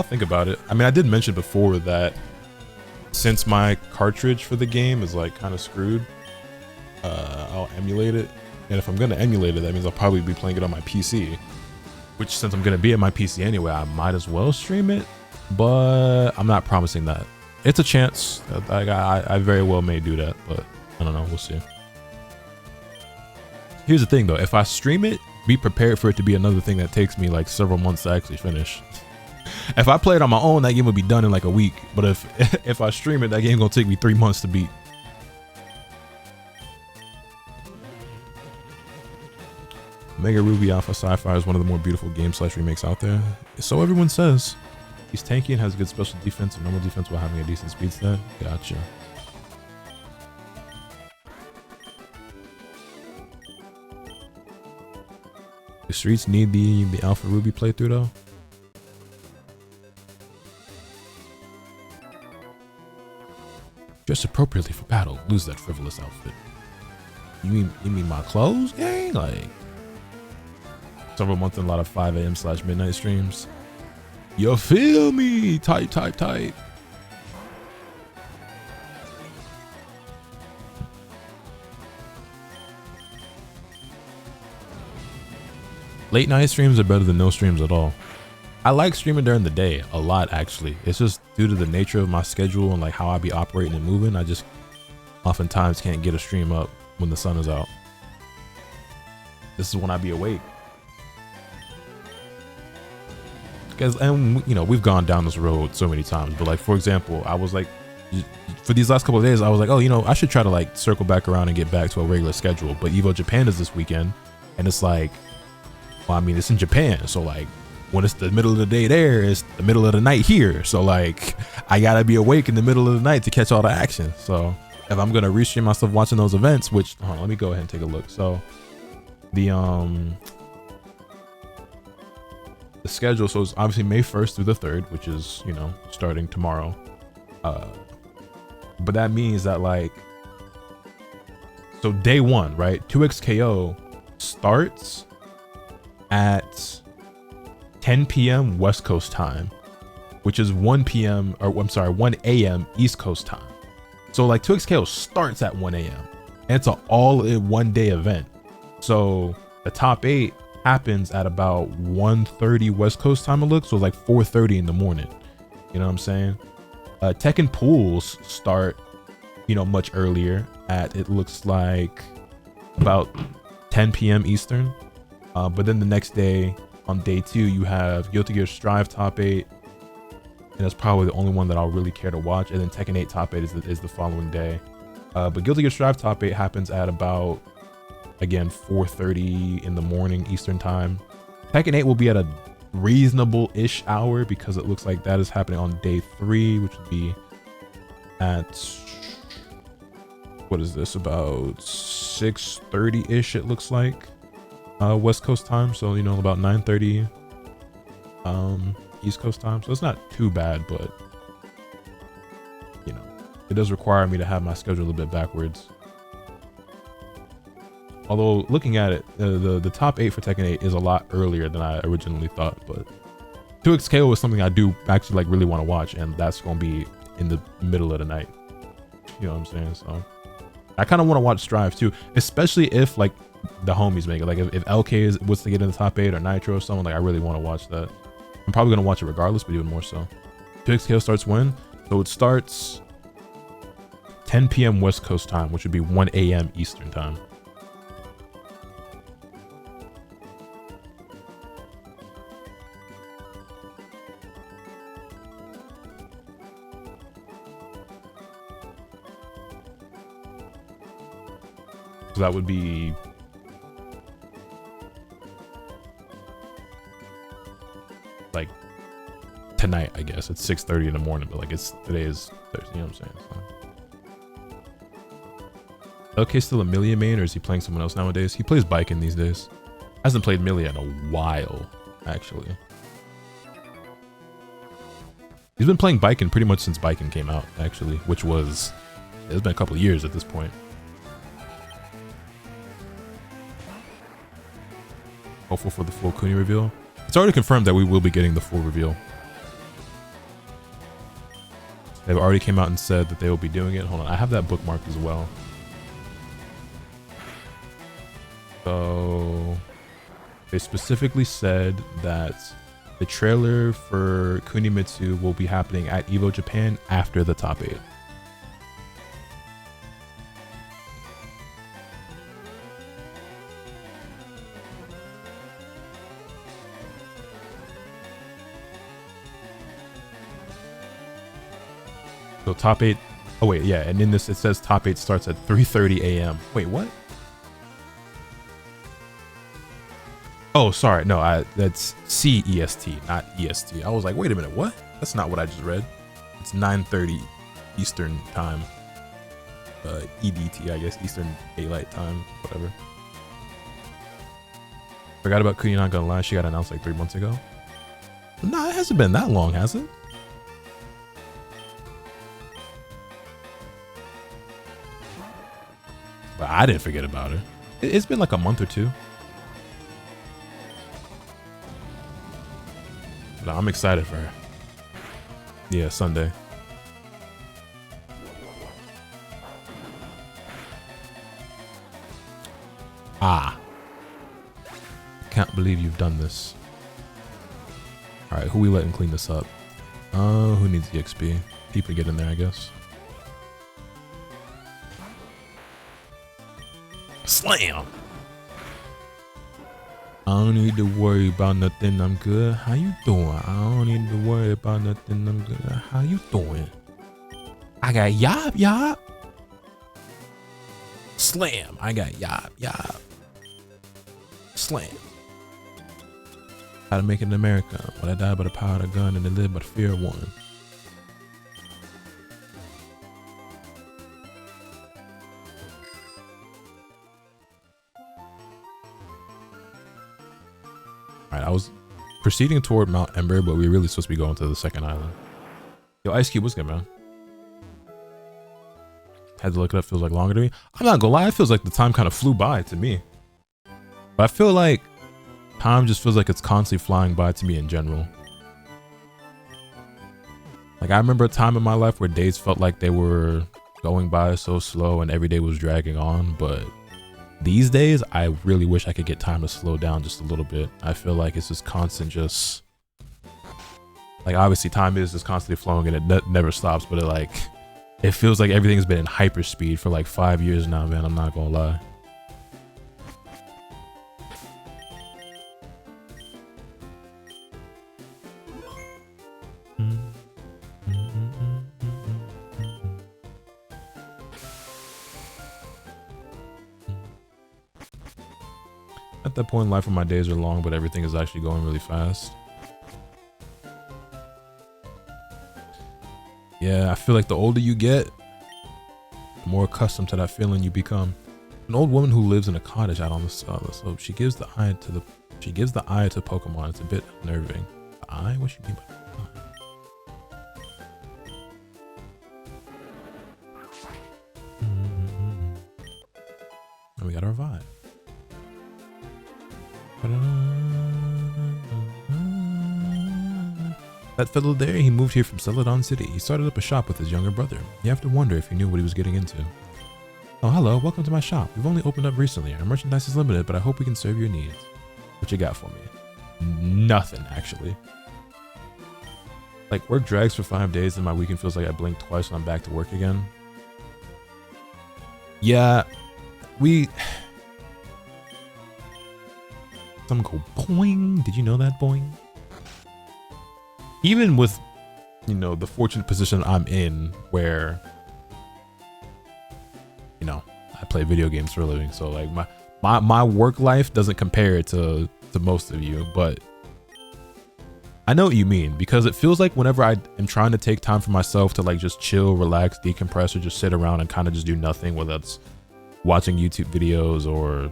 think about it. I mean, I did mention before that since my cartridge for the game is like kind of screwed, I'll emulate it. And if I'm gonna emulate it, that means I'll probably be playing it on my PC. Which, since I'm gonna be at my PC anyway, I might as well stream it. But I'm not promising that. It's a chance. I very well may do that, but I don't know. We'll see. Here's the thing, though. If I stream it, be prepared for it to be another thing that takes me like several months to actually finish. If I play it on my own, that game would be done in like a week. But if I stream it, that game gonna take me 3 months to beat. Mega Ruby Alpha Sapphire is one of the more beautiful game / remakes out there. So everyone says. He's tanky and has good special defense and normal defense while having a decent speed stat. Gotcha. The streets need the Alpha Ruby playthrough though. Dress appropriately for battle. Lose that frivolous outfit. You mean my clothes, gang? Like several months and a lot of 5 AM / midnight streams. You feel me? Tight. Late night streams are better than no streams at all. I like streaming during the day a lot, actually. It's just due to the nature of my schedule and like how I be operating and moving. I just oftentimes can't get a stream up when the sun is out. This is when I be awake. And you know, we've gone down this road so many times, but like, for example, I was like, for these last couple of days, I was like, oh, you know, I should try to like circle back around and get back to a regular schedule. But Evo Japan is this weekend, and it's like, well, I mean, it's in Japan, so like, when it's the middle of the day there, it's the middle of the night here. So like, I gotta be awake in the middle of the night to catch all the action. So if I'm gonna restream myself watching those events, which, hold on, let me go ahead and take a look. So the schedule, so it's obviously May 1st through the 3rd, which is, you know, starting tomorrow. But that means that like, so day one, right, 2XKO starts at 10 p.m. West Coast time, which is 1 p.m. or I'm sorry, 1 a.m. East Coast time. So like 2XKO starts at 1 a.m. and it's an all in one day event. So the top 8 happens at about 1:30 West Coast time, it looks, so like 4:30 in the morning. You know what I'm saying? Tekken pools start, you know, much earlier at, it looks like, about 10 p.m. Eastern. But then the next day, on day 2, you have Guilty Gear Strive top 8, and that's probably the only one that I'll really care to watch. And then Tekken 8 top 8 is the following day. But Guilty Gear Strive top 8 happens at about, again, 4:30 in the morning Eastern time. Tekken 8 will be at a reasonable-ish hour because it looks like that is happening on day 3, which would be at, what is this, about 6:30-ish, it looks like, West Coast time. So, you know, about 9:30 East Coast time. So it's not too bad, but, you know, it does require me to have my schedule a little bit backwards. Although looking at it, the top 8 for Tekken 8 is a lot earlier than I originally thought, but 2XKO is something I do actually like really want to watch, and that's going to be in the middle of the night. You know what I'm saying? So I kind of want to watch Strive too, especially if like the homies make it. Like if LK was to get in the top 8 or Nitro or someone, like I really want to watch that. I'm probably going to watch it regardless, but even more so. 2XKO starts when? So it starts 10 p.m. West Coast time, which would be 1 a.m. Eastern time. So that would be like tonight, I guess. It's 6:30 in the morning, but like today is Thursday, you know what I'm saying? So. LK still a Millia main, or is he playing someone else nowadays? He plays Biken these days. Hasn't played Millia in a while, actually. He's been playing Biken pretty much since Biken came out, actually, which was, it's been a couple of years at this point. Hopeful for the full Kuni reveal. It's already confirmed that we will be getting the full reveal. They've already came out and said that they will be doing it. Hold on, I have that bookmarked as well. So they specifically said that the trailer for Kunimitsu will be happening at Evo Japan after the top 8. So top 8, oh wait, yeah, and in this it says top 8 starts at 3:30 a.m. Wait, what? Oh, sorry, no, that's CEST, not EST. I was like, wait a minute, what? That's not what I just read. It's 9:30 Eastern time. EDT, I guess, Eastern Daylight Time, whatever. Forgot about Kuni, not gonna lie, she got announced like 3 months ago. Nah, it hasn't been that long, has it? But I didn't forget about her. It's been like a month or 2. But I'm excited for her. Yeah, Sunday. Ah. Can't believe you've done this. Alright, who we letting clean this up? Who needs the XP? People get in there, I guess. Slam. I don't need to worry about nothing, I'm good. How you doing? I don't need to worry about nothing, I'm good. How you doing? I got yop yop. Slam. I got yop yop. Slam. How to make it in America. When I die by the power of a gun and they live by the fear of one. Alright, I was proceeding toward Mount Ember, but we were really supposed to be going to the second island. Yo, Ice Cube, what's good, man? Had to look it up, feels like longer to me. I'm not gonna lie, it feels like the time kind of flew by to me. But I feel like time just feels like it's constantly flying by to me in general. Like I remember a time in my life where days felt like they were going by so slow and every day was dragging on, but these days, I really wish I could get time to slow down just a little bit. I feel like it's just constant, just like obviously time is just constantly flowing and it never stops, but it feels like everything's been in hyperspeed for like 5 years now, man. I'm not gonna lie. At that point in life where my days are long, but everything is actually going really fast. Yeah, I feel like the older you get, the more accustomed to that feeling you become. An old woman who lives in a cottage out on the so she gives the eye to Pokemon. It's a bit unnerving. The eye? What she mean by the eye? And we got our vibe. That fellow there, he moved here from Celadon City. He started up a shop with his younger brother. You have to wonder if he knew what he was getting into. Oh, hello. Welcome to my shop. We've only opened up recently. Our merchandise is limited, but I hope we can serve your needs. What you got for me? Nothing, actually. Like, work drags for 5 days and my weekend feels like I blinked twice when I'm back to work again. Yeah, Some go boing. Did you know that, boing? Even with, you know, the fortunate position I'm in where, you know, I play video games for a living. So like my work life doesn't compare to most of you, but I know what you mean, because it feels like whenever I am trying to take time for myself to like just chill, relax, decompress, or just sit around and kind of just do nothing, whether that's watching YouTube videos or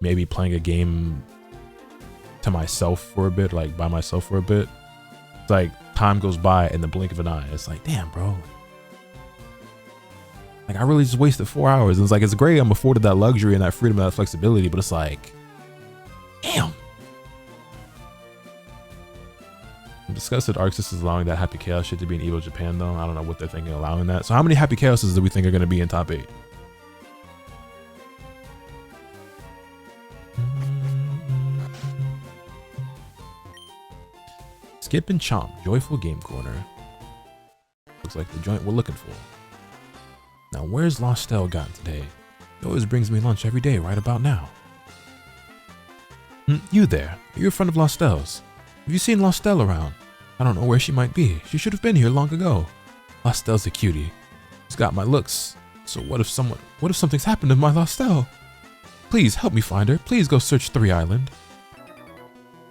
maybe playing a game to myself for a bit, like by myself for a bit. It's like time goes by in the blink of an eye. It's like, damn, bro. Like I really just wasted 4 hours. And it's like, it's great I'm afforded that luxury and that freedom and that flexibility, but it's like, damn. I'm disgusted Arxis is allowing that Happy Chaos shit to be in Evo Japan though. I don't know what they're thinking allowing that. So how many Happy Chaoses do we think are going to be in top 8? Skip and Chomp, Joyful Game Corner. Looks like the joint we're looking for. Now, where's Lostel gotten today? He always brings me lunch every day right about now. You there. You're a friend of Lostel's. Have you seen Lostel around? I don't know where she might be. She should have been here long ago. Lostel's a cutie. She's got my looks. So what if something's happened to my Lostel? Please help me find her. Please go search 3 Island.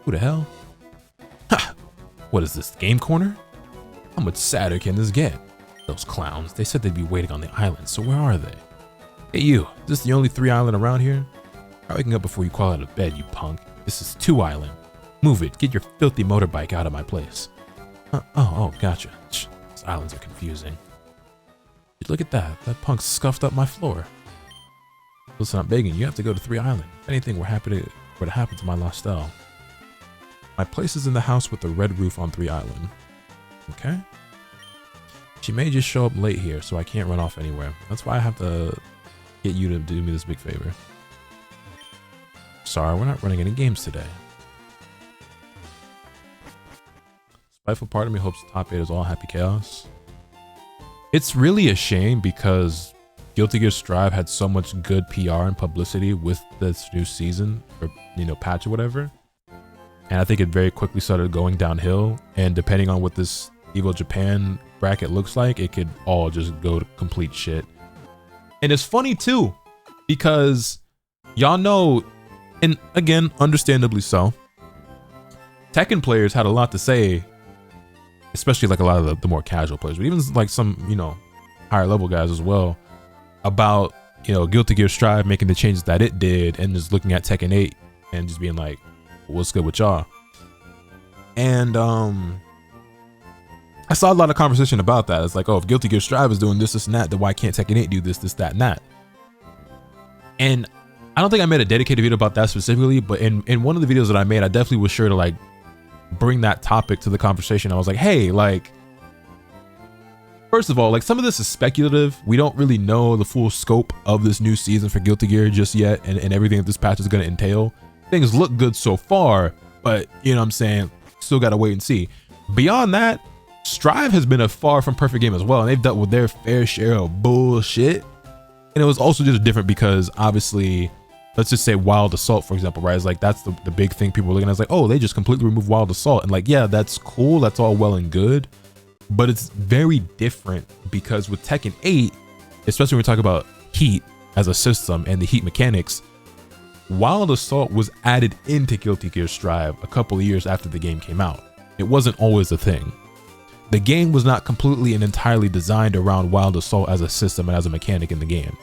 Who the hell? Ha! What is this, Game Corner? How much sadder can this get? Those clowns, they said they'd be waiting on the island, so where are they? Hey you, is this the only 3 Island around here? Try waking up before you crawl out of bed, you punk. This is 2 Island. Move it, get your filthy motorbike out of my place. Oh, gotcha. These islands are confusing. Look at that, that punk scuffed up my floor. Listen, I'm begging, you have to go to 3 Island. If anything were to happen to my Lostel. My place is in the house with the red roof on 3 Island. Okay. She may just show up late here, so I can't run off anywhere. That's why I have to get you to do me this big favor. Sorry, we're not running any games today. Spiteful part of me hopes the top 8 is all Happy Chaos. It's really a shame because Guilty Gear Strive had so much good PR and publicity with this new season, or patch or whatever, and I think it very quickly started going downhill. And depending on what this Evo Japan bracket looks like, it could all just go to complete shit. And it's funny too, because y'all know, and again, understandably so, Tekken players had a lot to say, especially like a lot of the more casual players, but even like some higher level guys as well, about Guilty Gear Strive making the changes that it did, and just looking at Tekken 8 and just being like, what's good with y'all? And I saw a lot of conversation about that. It's like, oh, if Guilty Gear Strive is doing this and that, then why can't Tekken 8 do this, that, and that? And I don't think I made a dedicated video about that specifically, but in one of the videos that I made, I definitely was sure to like bring that topic to the conversation. I was like, hey, like, first of all, like, some of this is speculative. We don't really know the full scope of this new season for Guilty Gear just yet, and everything that this patch is going to entail. Things look good so far, but you know what I'm saying, still got to wait and see. Beyond that, Strive has been a far from perfect game as well, and they've dealt with their fair share of bullshit. And it was also just different because obviously, let's just say Wild Assault, for example, right? It's like, that's the big thing people were looking at. It's like, oh, they just completely removed Wild Assault. And like, yeah, that's cool. That's all well and good. But it's very different because with Tekken 8, especially when we talk about heat as a system and the heat mechanics, Wild Assault was added into Guilty Gear Strive a couple of years after the game came out. It wasn't always a thing. The game was not completely and entirely designed around Wild Assault as a system and as a mechanic in the game.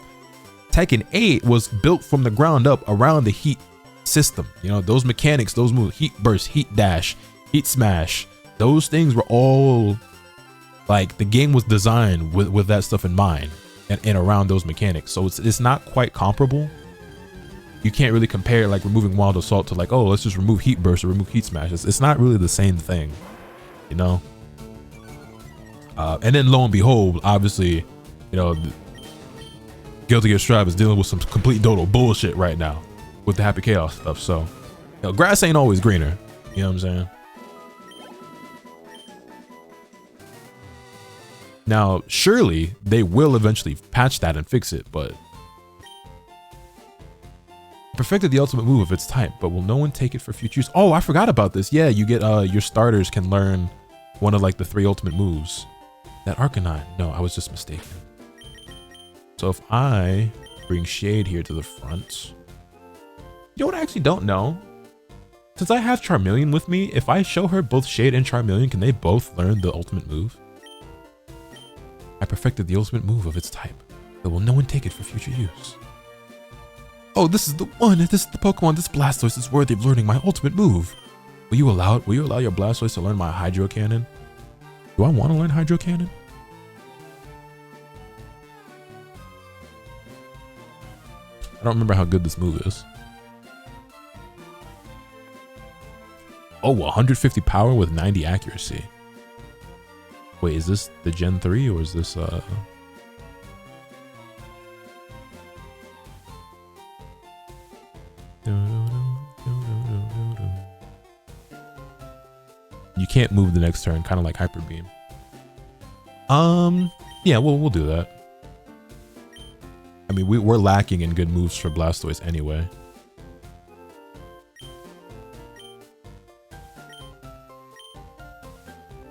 Tekken 8 was built from the ground up around the heat system. Those mechanics, those moves, heat burst, heat dash, heat smash, those things were all like, the game was designed with that stuff in mind and around those mechanics. So it's not quite comparable. You can't really compare like removing Wild Assault to like, oh, let's just remove heat burst or remove heat smash. It's not really the same thing, and then lo and behold, obviously, Guilty Gear Strive is dealing with some complete total bullshit right now with the Happy Chaos stuff. So, grass ain't always greener. You know what I'm saying? Now, surely they will eventually patch that and fix it, but perfected the ultimate move of its type, but will no one take it for future use? Oh, I forgot about this. Yeah, you get your starters can learn one of like the 3 ultimate moves. That Arcanine. No, I was just mistaken. So if I bring Shade here to the front, you know what I actually don't know? Since I have Charmeleon with me, if I show her both Shade and Charmeleon, can they both learn the ultimate move? I perfected the ultimate move of its type, but will no one take it for future use? Oh, this is the one. This is the Pokemon. This Blastoise is worthy of learning my ultimate move. Will you allow your Blastoise to learn my Hydro Cannon? Do I want to learn Hydro Cannon? I don't remember how good this move is. Oh, 150 power with 90 accuracy. Wait, is this the Gen 3 or is this You can't move the next turn, kind of like Hyper Beam. Yeah, we'll do that. I mean, we're lacking in good moves for Blastoise anyway.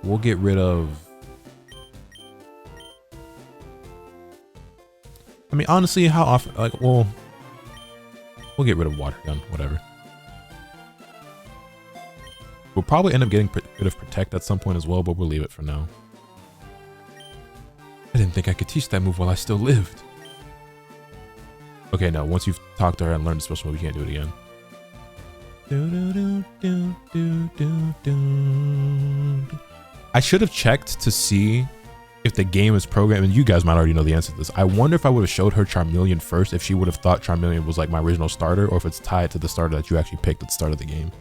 We'll get rid of... I mean, honestly, how often... Like, we'll get rid of Water Gun, whatever. We'll probably end up getting rid of Protect at some point as well, but we'll leave it for now. I didn't think I could teach that move while I still lived. Okay, no, once you've talked to her and learned the special move, you can't do it again. I should have checked to see if the game is programmed, and you guys might already know the answer to this. I wonder if I would have showed her Charmeleon first, if she would have thought Charmeleon was like my original starter, or if it's tied to the starter that you actually picked at the start of the game.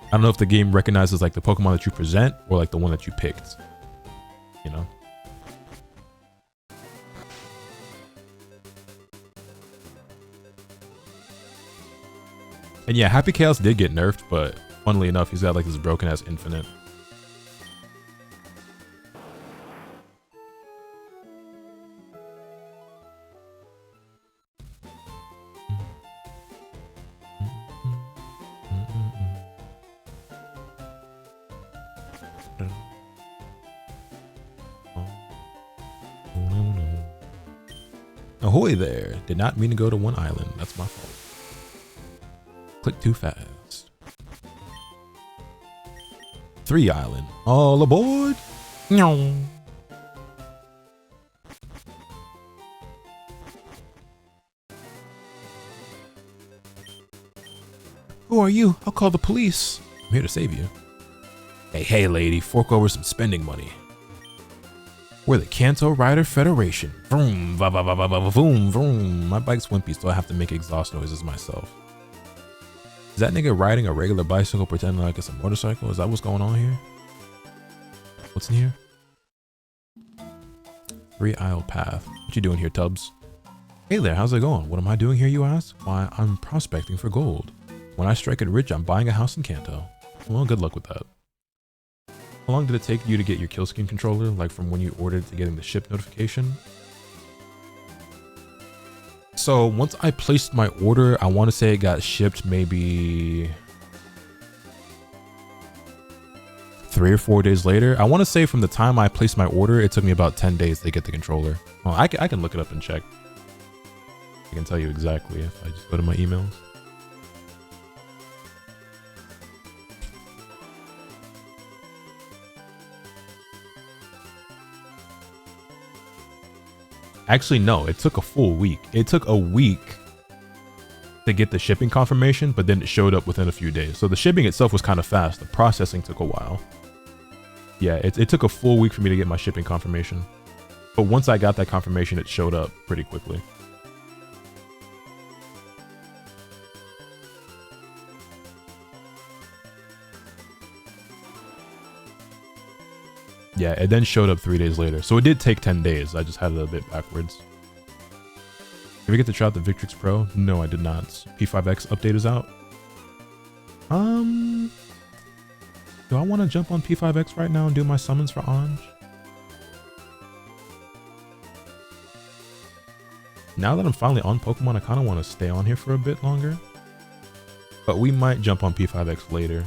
I don't know if the game recognizes like the Pokemon that you present or like the one that you picked, you know? And yeah, Happy Chaos did get nerfed, but funnily enough, he's got like this broken ass infinite. Ahoy there. Did not mean to go to one island. That's my fault. Click too fast. 3 island. All aboard. No. Who are you? I'll call the police. I'm here to save you. Hey lady, fork over some spending money. We're the Kanto Rider Federation. Vroom, va va va va va vroom, vroom. My bike's wimpy, so I have to make exhaust noises myself. Is that nigga riding a regular bicycle pretending like it's a motorcycle? Is that what's going on here? What's in here? 3 aisle path. What you doing here, Tubbs? Hey there, how's it going? What am I doing here, you ask? Why, I'm prospecting for gold. When I strike it rich, I'm buying a house in Kanto. Well, good luck with that. How long did it take you to get your kill skin controller, like from when you ordered to getting the ship notification? So once I placed my order, I want to say it got shipped maybe 3 or 4 days later. I want to say from the time I placed my order, it took me about 10 days to get the controller. Well, I can look it up and check. I can tell you exactly if I just go to my emails. Actually, no, it took a full week. It took a week to get the shipping confirmation, but then it showed up within a few days. So the shipping itself was kind of fast. The processing took a while. Yeah, it took a full week for me to get my shipping confirmation. But once I got that confirmation, it showed up pretty quickly. Yeah, it then showed up 3 days later. So it did take 10 days. I just had it a bit backwards. Did we get to try out the Victrix Pro? No, I did not. P5X update is out. Do I want to jump on P5X right now and do my summons for Anj? Now that I'm finally on Pokemon, I kind of want to stay on here for a bit longer. But we might jump on P5X later.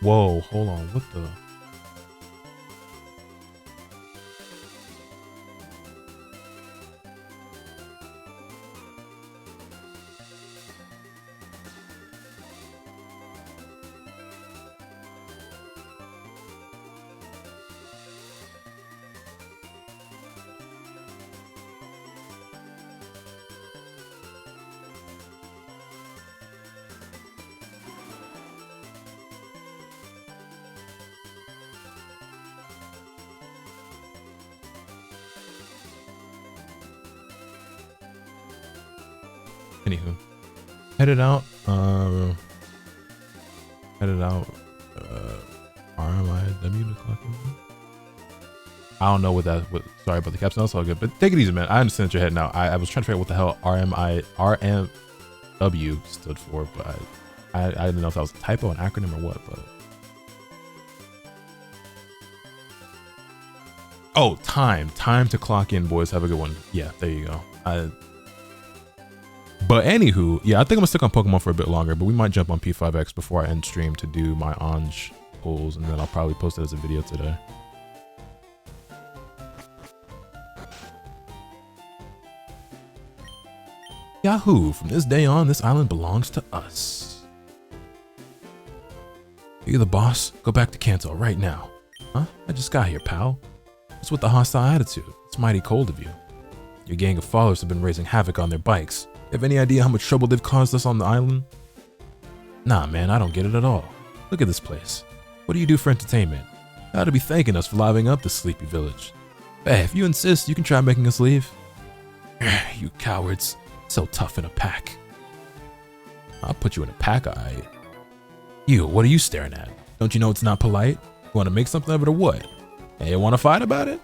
Whoa, hold on, what the? Anywho, headed out, RMIW to clock in. I don't know what that, sorry about the caption, that's all good, but take it easy, man. I understand that you're heading out. I was trying to figure out what the hell RMW stood for, but I didn't know if that was a typo, an acronym, or what, but. Oh, time to clock in, boys. Have a good one. Yeah, there you go. But anywho, yeah, I think I'm gonna stick on Pokemon for a bit longer, but we might jump on P5X before I end stream to do my Anj pulls, and then I'll probably post it as a video today. Yahoo! From this day on, this island belongs to us. You're the boss? Go back to Kanto right now. Huh? I just got here, pal. What's with the hostile attitude? It's mighty cold of you. Your gang of followers have been raising havoc on their bikes. You have any idea how much trouble they've caused us on the island? Nah, man, I don't get it at all. Look at this place. What do you do for entertainment? You ought to be thanking us for livening up this sleepy village. Hey, if you insist, you can try making us leave. You cowards. So tough in a pack. I'll put you in a pack, alright. You, what are you staring at? Don't you know it's not polite? You want to make something of it or what? Hey, you want to fight about it?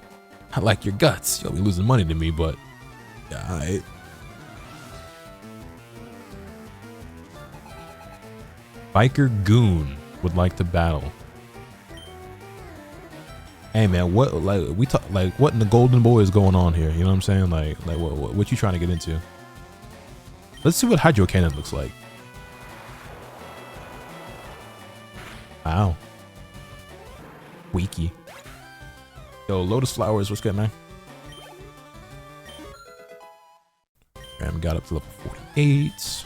I like your guts. You'll be losing money to me, but yeah, alright. Biker Goon would like to battle. Hey man, what what in the Golden Boy is going on here? You know what I'm saying? Like what you trying to get into? Let's see what Hydro Cannon looks like. Wow. Weaky. Yo, Lotus Flowers, what's good, man? And got up to level 48.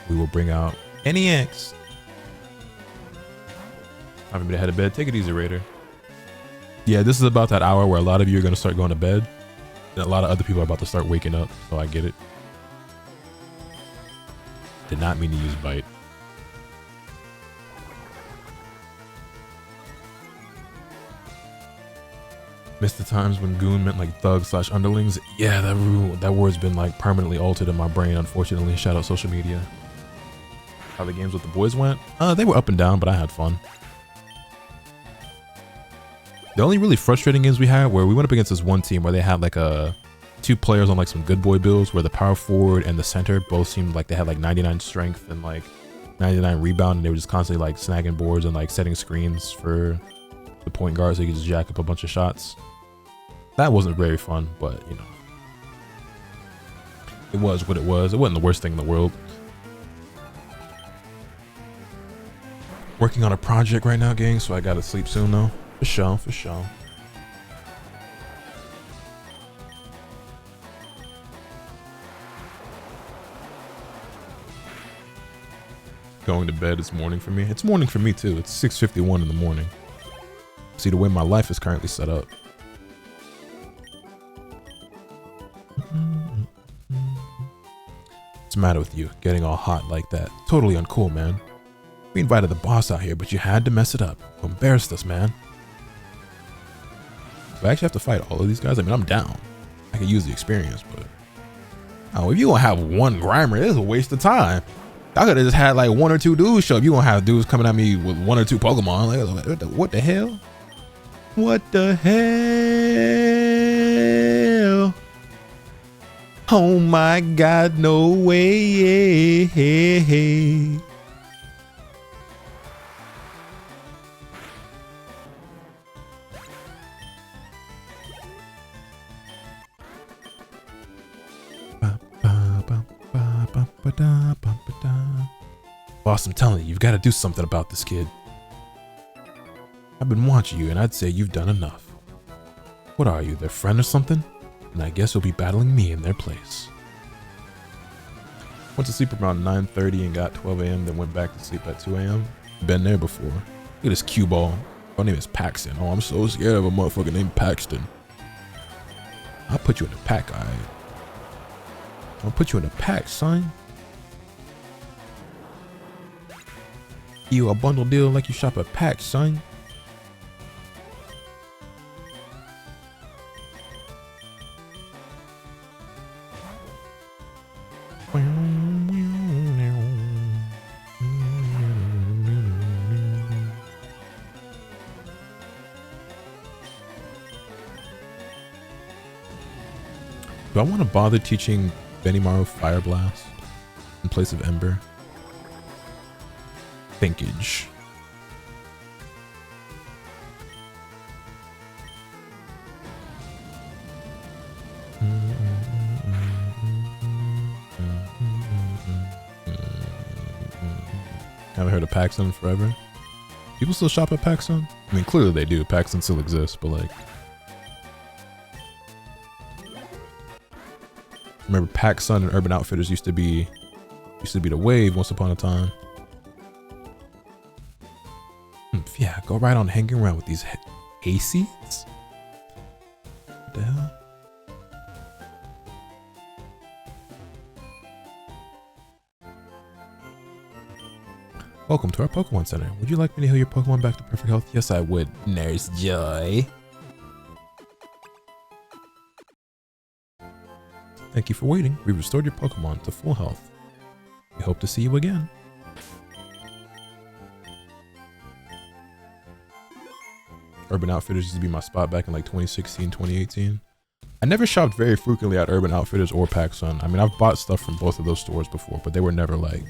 We will bring out NEX. I haven't been ahead of bed. Take it easy, Raider. Yeah, this is about that hour where a lot of you are going to start going to bed. And a lot of other people are about to start waking up, so I get it. Did not mean to use bite. Missed the times when goon meant like thug/underlings. Yeah, that word's been like permanently altered in my brain, unfortunately. Shout out social media. How the games with the boys went? They were up and down, but I had fun. The only really frustrating games we had where we went up against this one team where they had like two players on like some good boy builds where the power forward and the center both seemed like they had like 99 strength and like 99 rebound, and they were just constantly like snagging boards and like setting screens for the point guard so you could just jack up a bunch of shots. That wasn't very fun, but you know, it was what it was. It wasn't the worst thing in the world. Working on a project right now, gang, so I gotta sleep soon though. For sure, for sure. Going to bed is morning for me. It's morning for me too. It's 6:51 in the morning. See the way my life is currently set up. What's the matter with you? Getting all hot like that. Totally uncool, man. We invited the boss out here, but you had to mess it up. You embarrassed us, man. Do I actually have to fight all of these guys? I mean, I'm down. I could use the experience, but oh, if you gonna have one grimer, it's a waste of time. I could have just had like one or two dudes show up. You gonna have dudes coming at me with one or two Pokemon. Like, what the hell? What the hell? Oh my God, no way. Boss, I'm telling you, you've got to do something about this kid. I've been watching you, and I'd say you've done enough. What are you, their friend or something? And I guess you'll be battling me in their place. Went to sleep around 9:30 and got 12 a.m., then went back to sleep at 2 a.m. Been there before. Look at this cue ball. My name is Paxton. Oh, I'm so scared of a motherfucker named Paxton. I'll put you in a pack, alright? I'll put you in a pack, son. You a bundle deal like you shop at pack, son. Do I want to bother teaching Benimaru Fire Blast in place of Ember? Thinkage. Haven't heard of Paxton forever. People still shop at Paxton? I mean, clearly they do. Paxton still exists, but like, remember Paxton and Urban Outfitters used to be the wave once upon a time. Yeah, go right on hanging around with these hay seeds. What the hell? Welcome to our Pokemon Center. Would you like me to heal your Pokemon back to perfect health? Yes, I would, Nurse Joy. Thank you for waiting. We've restored your Pokemon to full health. We hope to see you again. Urban Outfitters used to be my spot back in like 2016, 2018. I never shopped very frequently at Urban Outfitters or PacSun. I mean, I've bought stuff from both of those stores before, but they were never like